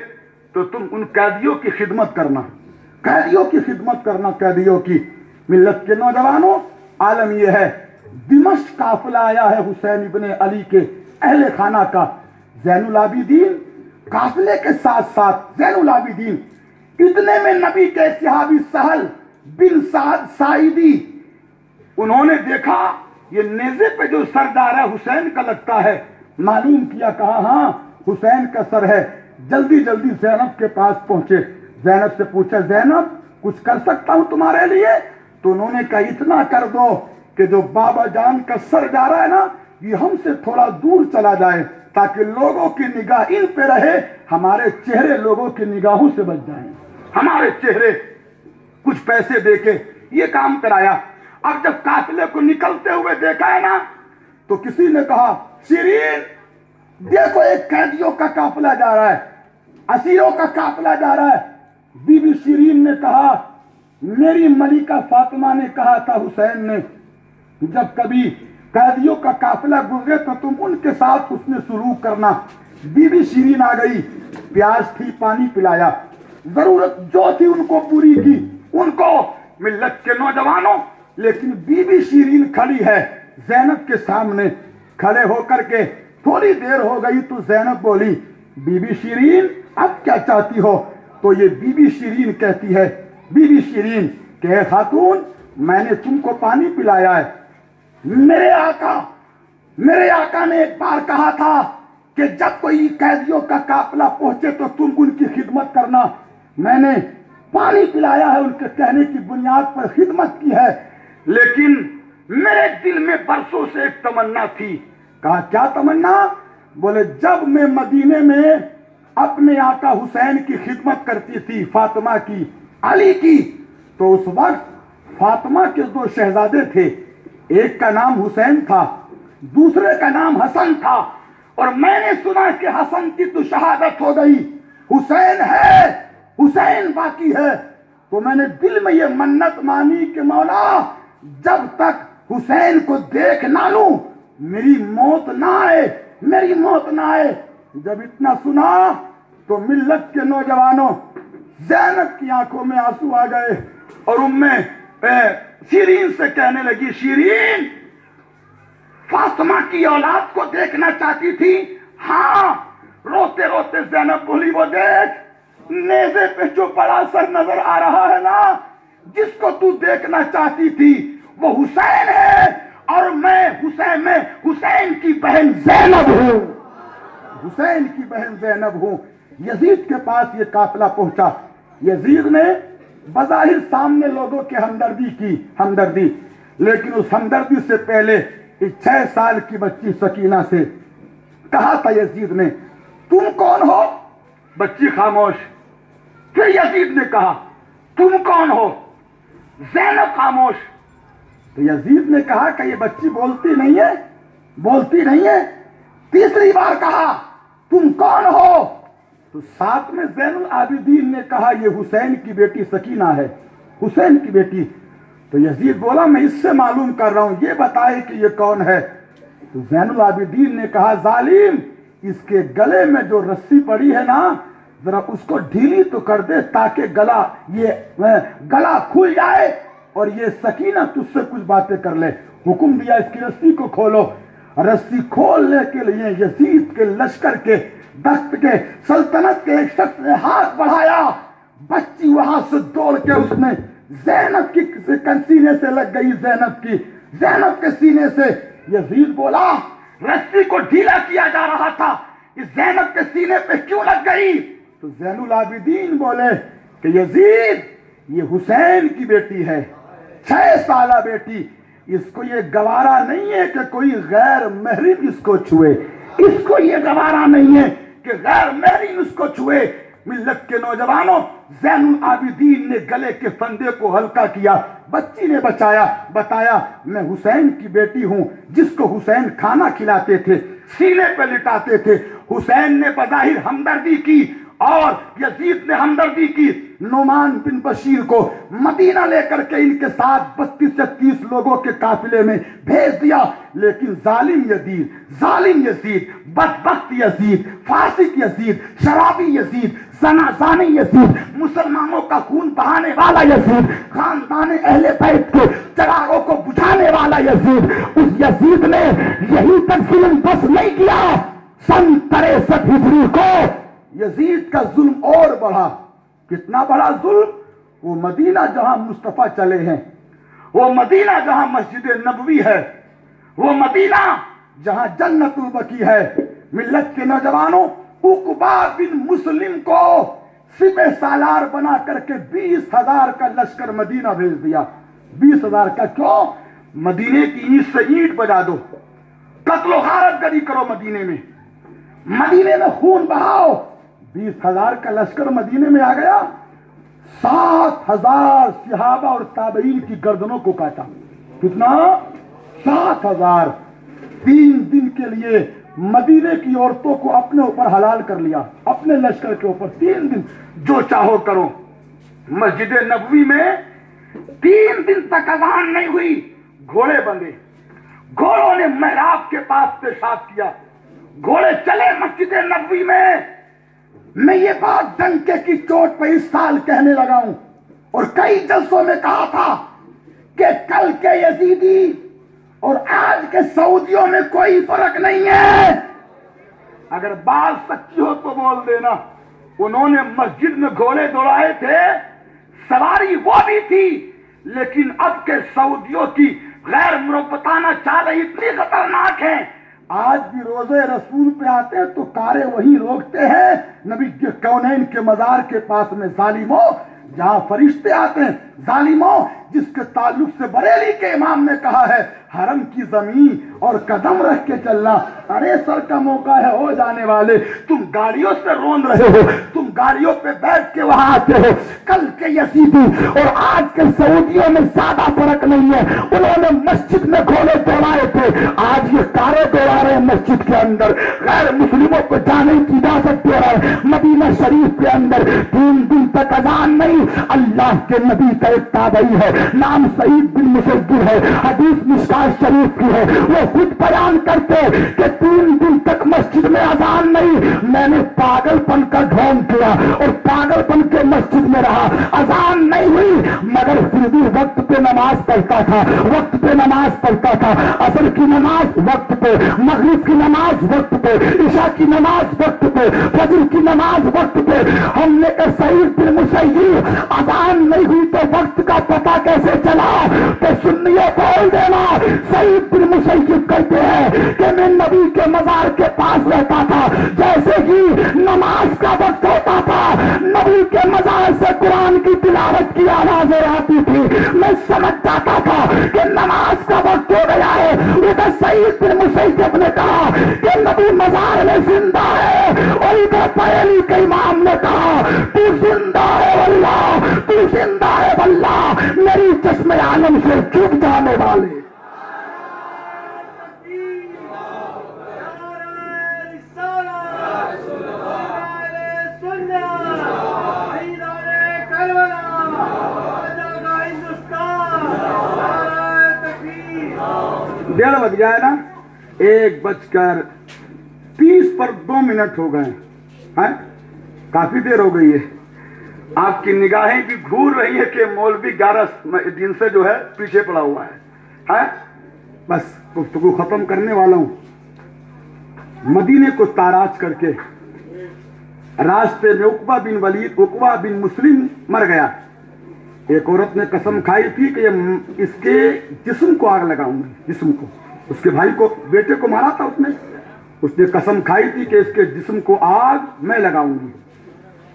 तो तुम उन कैदियों की खिदमत करना, कैदियों की खिदमत करना, कैदियों की। मिल्लत के नौजवानों, आलम यह है, दिमश्क काफिला आया है हुसैन इब्ने अली के अहले खाना का। ज़ैनुल आबिदीन काफिले के साथ साथ ज़ैनुल आबिदीन, इतने में नबी के सहाबी सहल बिन साद साइदी, उन्होंने देखा ये नेज़े पे जो सर डाला है हुसैन का लगता है। मालूम किया, कहा हाँ हुसैन का सर है। जल्दी जल्दी ज़ैनब के पास पहुंचे, ज़ैनब से पूछा, ज़ैनब कुछ कर सकता हूं तुम्हारे लिए? तो उन्होंने कहा इतना कर दो कि जो बाबा जान का सर जा रहा है ना, ये हमसे थोड़ा दूर चला जाए ताकि लोगों की निगाह इन पे रहे, हमारे चेहरे लोगों की निगाहों से बच जाएं, हमारे चेहरे। कुछ पैसे देके ये काम कराया। अब जब काफिले को निकलते हुए देखा है ना, तो किसी ने कहा, शिरीन देखो एक कैदियों का काफिला जा रहा है, असीरों का काफिला जा रहा है। बीबी शिरीन ने कहा, मेरी मलिका फातिमा ने कहा था हुसैन ने, जब कभी कैदियों का काफिला गुजरे तो तुम उनके साथ उसने सुलूक करना। बीबी शिरीन आ गई, प्यास थी, पानी पिलाया, जरूरत जो थी उनको पूरी की, उनको। मिल्लत के नौजवानों, लेकिन बीबी शिरीन खड़ी है ज़ैनब के सामने। खड़े होकर के थोड़ी देर हो गई तो ज़ैनब बोली, बीबी शिरीन अब क्या चाहती हो? तो ये बीबी शिरीन कहती है, बीबी शिरीन के खातून, मैंने तुमको पानी पिलाया है। मेरे आका ने एक बार कहा था कि जब कोई कैदियों का काफिला पहुंचे तो तुम उनकी खिदमत करना। मैंने पानी पिलाया है, उनके कहने की बुनियाद पर खिदमत की है। लेकिन मेरे दिल में बरसों से एक तमन्ना थी। कहा क्या तमन्ना? बोले जब मैं मदीने में अपने आका हुसैन की खिदमत करती थी, फातिमा की, अली की, तो उस वक्त फातिमा के दो शहजादे थे, एक का नाम हुसैन था, दूसरे का नाम हसन था। और मैंने सुना कि हसन की तो शहादत हो गई, हुसैन है, हुसैन बाकी है। तो मैंने दिल में ये मन्नत मानी कि मौला जब तक हुसैन को देख ना लूं मेरी मौत ना आए, मेरी मौत ना आए। जब इतना सुना तो मिल्लत के नौजवानों, ज़ैनब की आंखों में आंसू आ गए और उम्मे शिरीन से कहने लगी, शिरीन फातिमा की औलाद को देखना चाहती थी? हाँ। रोते रोते ज़ैनब बोली, वो देख नेज़े पे जो बड़ा सर नजर आ रहा है ना, जिसको तू देखना चाहती थी वो हुसैन है, और मैं हुसैन की बहन ज़ैनब हूं, हुसैन की बहन ज़ैनब हूं। यजीद के पास ये काफिला पहुंचा। यजीद ने बज़ाहिर सामने लोगों के हमदर्दी, लेकिन उस हमदर्दी से पहले 6 साल की बच्ची सकीना से कहा था यजीद ने, तुम कौन हो? बच्ची खामोश। फिर यजीद ने कहा, तुम कौन हो? ज़ैनब खामोश। तो यजीद ने कहा कि ये बच्ची बोलती नहीं है। तीसरी बार कहा, तुम कौन हो? तो साथ में ज़ैनुल आबिदीन ने कहा, ये हुसैन की बेटी सकीना है, हुसैन की बेटी। तो यजीद बोला, मैं इससे मालूम कर रहा हूं, ये बताए कि ये कौन है। तो ज़ैनुल आबिदीन ने कहा, जालिम इसके गले में जो रस्सी पड़ी है ना, जरा उसको ढीली तो कर दे ताकि गला खुल जाए और ये सकीना तुझसे कुछ बातें कर ले। हुक्म दिया, इसकी रस्सी को खोलो। रस्सी खोलने के लिए यजीद के लश्कर के दस्त के सल्तनत के एक शख्स ने हाथ बढ़ाया, बच्ची वहां से दौड़ के उसने ज़ैनब की सीने से लग गई, ज़ैनब के सीने से। यजीद बोला, रस्सी को ढीला किया जा रहा था, इस ज़ैनब के सीने पे क्यों लग गई? तो ज़ैनुल आबिदीन बोले कि यजीद ये हुसैन की बेटी है, 6 साला बेटी, इसको ये गवारा नहीं है कि कोई गैर महरीम इसको छुए, इसको ये गवारा नहीं है कि गैर महरीम इसको छुए। मिल्लत के नौजवानों, ज़ैनुल आबिदीन ने गले के फंदे को हल्का किया, बच्ची ने बताया, मैं हुसैन की बेटी हूं, जिसको हुसैन खाना खिलाते थे, सीने पे लिटाते थे। हुसैन ने बज़ाहिर हमदर्दी की اور یزید نے ہمدردی کی، نعمان بن بشیر کو مدینہ لے کر کے ان کے ساتھ 32 سے 30 لوگوں کے قافلے میں بھیج دیا، لیکن ظالم یزید، بدبخت یزید، فاسق یزید، شرابی یزید، زانی یزید، مسلمانوں کا خون بہانے والا یزید، خاندان اہل بیت کے چراغوں کو بجھانے والا یزید، اس یزید نے یہی تک ظلم بس نہیں کیا، سن 63 ہجری کو یزید کا ظلم اور بڑھا۔ کتنا بڑا ظلم؟ وہ مدینہ جہاں مصطفیٰ چلے ہیں، وہ مدینہ جہاں مسجد نبوی ہے، وہ مدینہ جہاں جنت البقیع ہے، ملت کے نوجوانوں عقبہ بن مسلم کو سپہ سالار بنا کر کے 20,000 کا لشکر مدینہ بھیج دیا۔ 20,000 کا کیوں؟ مدینے کی اینٹ سے اینٹ بجا دو، قتل و غارت گری کرو مدینے میں خون بہاؤ۔ 20,000 کا لشکر مدینے میں آ گیا، 7,000 صحابہ اور تابعین کی گردنوں کو کاٹا۔ کتنا؟ 7,000۔ 3 دن کے لیے مدینے کی عورتوں کو اپنے اوپر حلال کر لیا، اپنے لشکر کے اوپر 3 دن جو چاہو کرو۔ مسجد نبوی میں 3 دن تک اذان نہیں ہوئی، گھوڑے بندھے، گھوڑوں نے محراب کے پاس پیشاب کیا، گھوڑے چلے مسجد نبوی میں یہ بات ڈنکے کی چوٹ پہ اس سال کہنے لگا ہوں، اور کئی جلسوں میں کہا تھا کہ کل کے یزیدی اور آج کے سعودیوں میں کوئی فرق نہیں ہے۔ اگر بات سچی ہو تو بول دینا۔ انہوں نے مسجد میں گھوڑے دوڑائے تھے، سواری وہ بھی تھی، لیکن اب کے سعودیوں کی غیر مربطانہ چالیں اتنی خطرناک ہیں، آج بھی روزے رسول پہ آتے ہیں تو کاریں وہیں روکتے ہیں نبی کے کونین کے مزار کے پاس میں۔ ظالموں، جہاں فرشتے آتے ہیں، ظالموں جس کے تعلق سے بریلی کے امام نے کہا ہے حرم کی زمین اور قدم رکھ کے چلنا، ارے سر کا موقع ہے ہو جانے والے، تم گاڑیوں سے رون رہے ہو، تم گاڑیوں پہ بیٹھ کے وہاں آتے ہو۔ کل کے یزیدی اور آج کے سعودیوں میں زیادہ فرق نہیں ہے، انہوں نے مسجد میں گھوڑے دوڑائے تھے، آج یہ کاریں دوڑا رہے ہیں مسجد کے اندر، غیر مسلموں کو جانے کی اجازت دے رہے ہیں۔ مدینہ شریف کے اندر 3 دن تک اذان نہیں۔ اللہ کے نبی کا ایک تابعی ہے، نام سعید بن مسیب ہے، حدیث مشکات شریف کی ہے، وہ خود بیان کرتے کہ 3 دن تک مسجد میں اذان نہیں۔ میں نے پاگل پن کا ڈھونگ کیا اور پاگل پن کے مسجد میں رہا، اذان نہیں ہوئی، مگر پھر بھی وقت پہ نماز پڑھتا تھا، وقت پہ نماز پڑھتا تھا، عصر کی نماز وقت پہ، مغرب کی نماز وقت پہ، عشاء کی نماز وقت پہ، فجر کی نماز وقت پہ۔ ہم نے کہا سعید بن مسیب اذان نہیں ہوئی تو وقت کا پتہ کیسے چلا؟ تو سنیے بول دینا، سعید بن مسیب کہتے ہیں کہ میں نبی کے مزار کے پاس رہتا تھا، جیسے ہی نماز کا وقت ہوتا تھا نبی کے مزار سے قرآن کی تلاوت کی آوازیں آتی تھی، میں سمجھ جاتا تھا کہ نماز کا وقت ہو گیا ہے۔ ادھر سعید بن مسیب نے کہا کہ نبی مزار میں زندہ ہے، اور ادھر بریلی کے امام نے کہا تو زندہ ہے واللہ، تو زندہ ہے واللہ، میری چشم عالم سے چھپ جانے والے۔ ڈیڑھ بج گیا ہے نا، 1:30 ہو گئے ہیں، کافی دیر ہو گئی ہے۔ آپ کی نگاہیں بھی گھور رہی ہے کہ مولوی 11 دن سے جو ہے پیچھے پڑا ہوا ہے۔ بس گفتگو ختم کرنے والا ہوں۔ مدینے کو تاراج کر کے راستے میں عقبہ بن مسلم مر گیا۔ ایک عورت نے قسم کھائی تھی کہ اس کے جسم کو آگ لگاؤں گی، جسم کو، اس کے بھائی کو، بیٹے کو مارا تھا اس نے قسم کھائی تھی کہ اس کے جسم کو آگ میں لگاؤں گی۔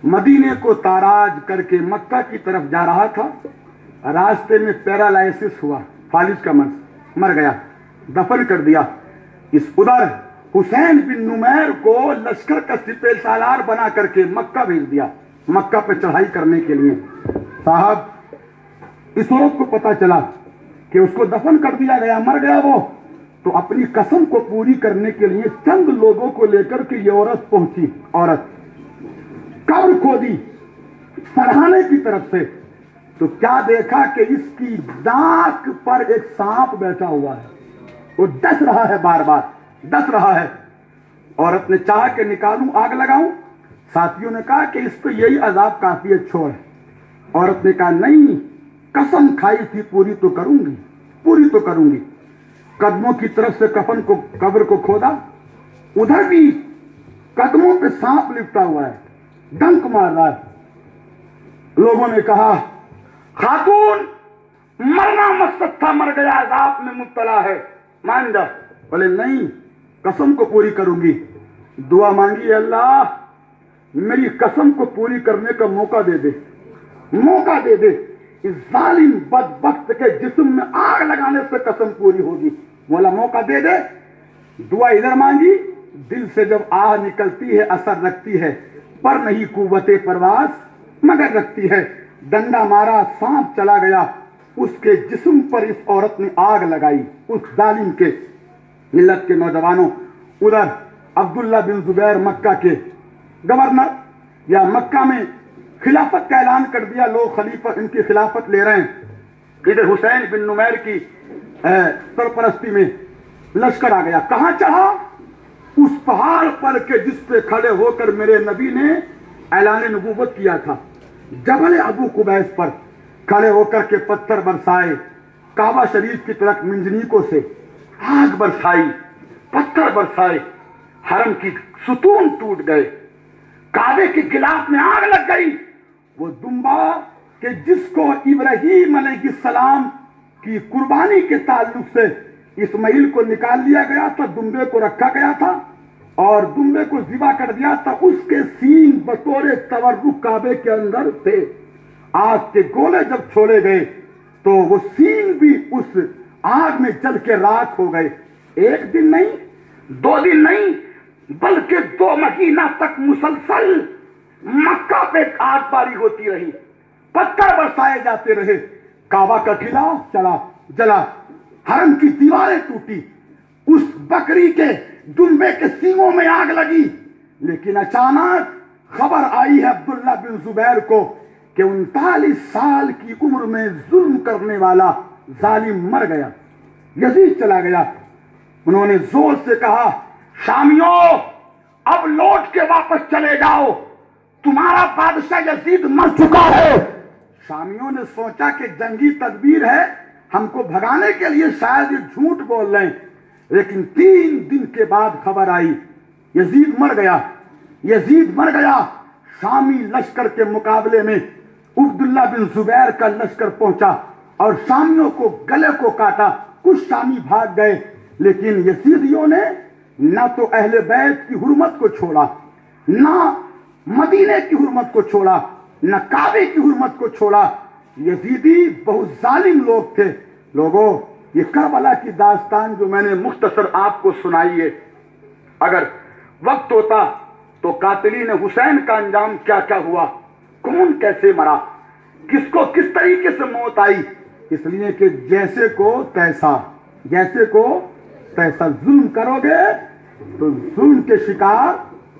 مدینے کو تاراج کر کے مکہ کی طرف جا رہا تھا، راستے میں پیرالائسس ہوا، فالج کا مر گیا، دفن کر دیا۔ ادھر حسین بن نمیر کو لشکر کا سپہ سالار بنا کر کے مکہ بھیج دیا، مکہ پہ چڑھائی کرنے کے لیے۔ صاحب اس عورت کو پتا چلا کہ اس کو دفن کر دیا گیا، مر گیا وہ، تو اپنی قسم کو پوری کرنے کے لیے چند لوگوں کو لے کر کے یہ عورت پہنچی۔ عورت कब्र खोदी सरहाने की तरफ से, तो क्या देखा कि इसकी नाक पर एक सांप बैठा हुआ है, वो डस रहा है, बार बार डस रहा है। औरत ने चाहा कि निकालूं, आग लगाऊं। साथियों ने कहा कि इस तो यही अजाब काफी है, छोड़। औरत ने कहा नहीं, कसम खाई थी पूरी तो करूंगी, पूरी तो करूंगी। कदमों की तरफ से कफन को, कब्र को खोदा, उधर भी कदमों पे सांप लिपटा हुआ है, डंक मार रहा है। लोगों ने कहा खातून मरना मकसद था, मर गया, अजाब में मुब्तला है, मान जा। बोले नहीं, कसम को पूरी करूंगी। दुआ मांगी, अल्लाह मेरी कसम को पूरी करने का मौका दे दे, मौका दे दे। इस जालिम बदबख्त के जिस्म में आग लगाने से कसम पूरी होगी, मौला मौका दे दे। दुआ इधर मांगी, दिल से जब आग निकलती है असर रखती है, पर नहीं कुव्वते परवास मगर रखती है। डंडा मारा, सांप चला गया, उसके जिस्म पर इस औरत ने आग लगाई, उस जालिम के। मिल्लत के नौजवानों, उधर अब्दुल्ला बिन जुबैर मक्का के गवर्नर, या मक्का में खिलाफत का ऐलान कर दिया, लोग खलीफा इनकी खिलाफत ले रहे हैं। इधर हुसैन बिन नुमैर की सरपरस्ती में लश्कर आ गया। कहां चढ़ा? उस पहाड़ पर के जिस पे खड़े होकर मेरे नबी ने ऐलान नबूवत किया था, जबल अबू कुबैस पर खड़े होकर के पत्थर बरसाए, काबा शरीफ की तरफ मिंजनीकों से आग बरसाई, पत्थर बरसाए, हरम की सुतून टूट गए, काबे के गिलाफ में आग लग गई। वो दुम्बा कि जिसको इब्राहीम अलैहिस्सलाम की कुर्बानी के ताल्लुक से इस्माइल को निकाल लिया गया था, दुम्बे को रखा गया था और दुम्बे को ज़िबा कर दिया था, उसके सींग बतौरे तवर्रुक काबे के अंदर थे। आग के गोले जब छोड़े गए तो वो सींग भी उस आग में जल के राख हो गए। एक दिन नहीं, 2 दिन नहीं, बल्कि 2 महीना तक मुसलसल मक्का पे आगबारी होती रही, पत्थर बरसाए जाते रहे, काबा का किला चला जला, हरम की दीवारें टूटी, उस बकरी के दुम्बे के सींगों में आग लगी। लेकिन अचानक खबर आई है अब्दुल्ला बिन जुबैर को कि 39 साल की उम्र में जुल्म करने वाला जालिम मर गया, यजीद चला गया। उन्होंने जोर से कहा, शामियों अब लौट के वापस चले जाओ, तुम्हारा बादशाह यजीद मर चुका है। शामियों ने सोचा कि जंगी तदबीर है, हमको भगाने के लिए शायद ये झूठ बोल रहे हैं। लेकिन 3 दिन के बाद खबर आई, यजीद मर गया, यजीद मर गया। शामी लश्कर के मुकाबले में अब्दुल्ला बिन जुबैर का लश्कर पहुंचा और शामियों को गले को काटा। कुछ शामी भाग गए, लेकिन यजीदियों ने ना तो अहले बैत की हुर्मत को छोड़ा, ना मदीने की हुर्मत को छोड़ा, न काबे की हुर्मत को छोड़ा। यजीदी बहुत जालिम लोग थे। लोगों, ये करबला की दास्तान जो मैंने मुख्तसर आपको सुनाई है, अगर वक्त होता तो कातिलीन हुसैन का अंजाम क्या क्या हुआ, कौन कैसे मरा, किसको किस तरीके से मौत आई। इसलिए कि जैसे को तैसा, जैसे को तैसा, जुल्म करोगे तो जुल्म के शिकार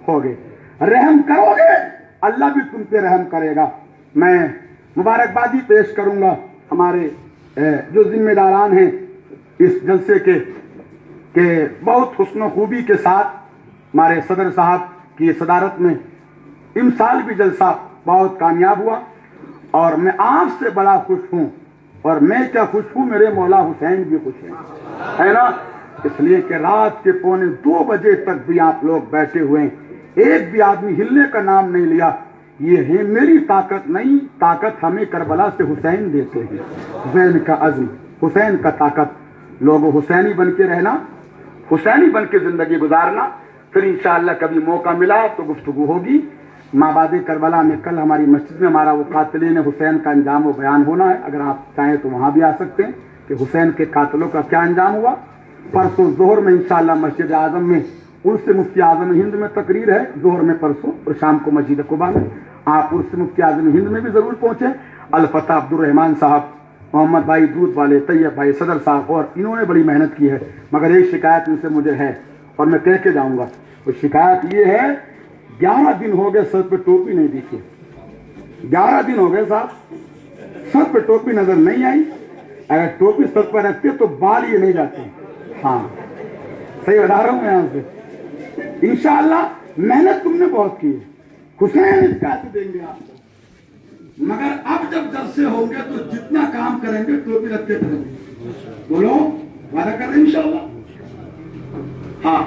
होगे, रहम करोगे अल्लाह भी तुम पे रहम करेगा। मैं मुबारकबादी पेश करूंगा हमारे जो जिम्मेदारान हैं इस जलसे के बहुत हुस्न खूबी के साथ हमारे सदर साहब की सदारत में इमसाल भी जलसा बहुत कामयाब हुआ और मैं आपसे बड़ा खुश हूं। और मैं क्या खुश हूं, मेरे मौला हुसैन भी खुश हैं, है ना। इसलिए कि रात के 1:45 बजे तक भी आप लोग बैठे हुए हैं, एक भी आदमी हिलने का नाम नहीं लिया। ये है मेरी ताकत नहीं, ताकत हमें करबला से हुसैन देते हैं, हुसैन का अज़्म, हुसैन का ताकत। लोगों, हुसैनी बन के रहना, हुसैनी बन के जिंदगी गुजारना। फिर इंशाअल्लाह कभी मौका मिला तो गुफ्तगू होगी। माबाद करबला में कल हमारी मस्जिद में हमारा वो कातिलीन हुसैन का अंजाम व बयान होना है। अगर आप चाहें तो वहाँ भी आ सकते हैं कि हुसैन के कातलों का क्या अंजाम हुआ। परसों जोहर में इंशाअल्लाह मस्जिद आजम में उर्स मुफ्ती आजम हिंद में तकरीर है, जोहर में परसों, और शाम को मस्जिद कुबा में। आप उर्स मुफ्ती आजम हिंद में भी जरूर पहुंचे। अलफता अब्दुर्रहमान साहब, मोहम्मद भाई दूध वाले, तैयब भाई, सदर साहब, और इन्होंने बड़ी मेहनत की है। मगर एक शिकायत इनसे मुझे है और मैं कह के जाऊंगा, वो शिकायत ये है, 11 दिन हो गए सर पे टोपी नहीं दिखी, 11 दिन हो गए साहब, सर पे टोपी नजर नहीं आई। अगर टोपी सर पर रखते तो बाल ये नहीं जाते। हाँ सही बता रहा हूं मैं यहां से। इंशाअल्लाह मेहनत तुमने बहुत की है, हुसैन इसका देंगे आपको, मगर अब जब जलसे होंगे तो जितना काम करेंगे टोपी रखते करेंगे। बोलो वादा कर रहे हैं इंशाअल्लाह। हाँ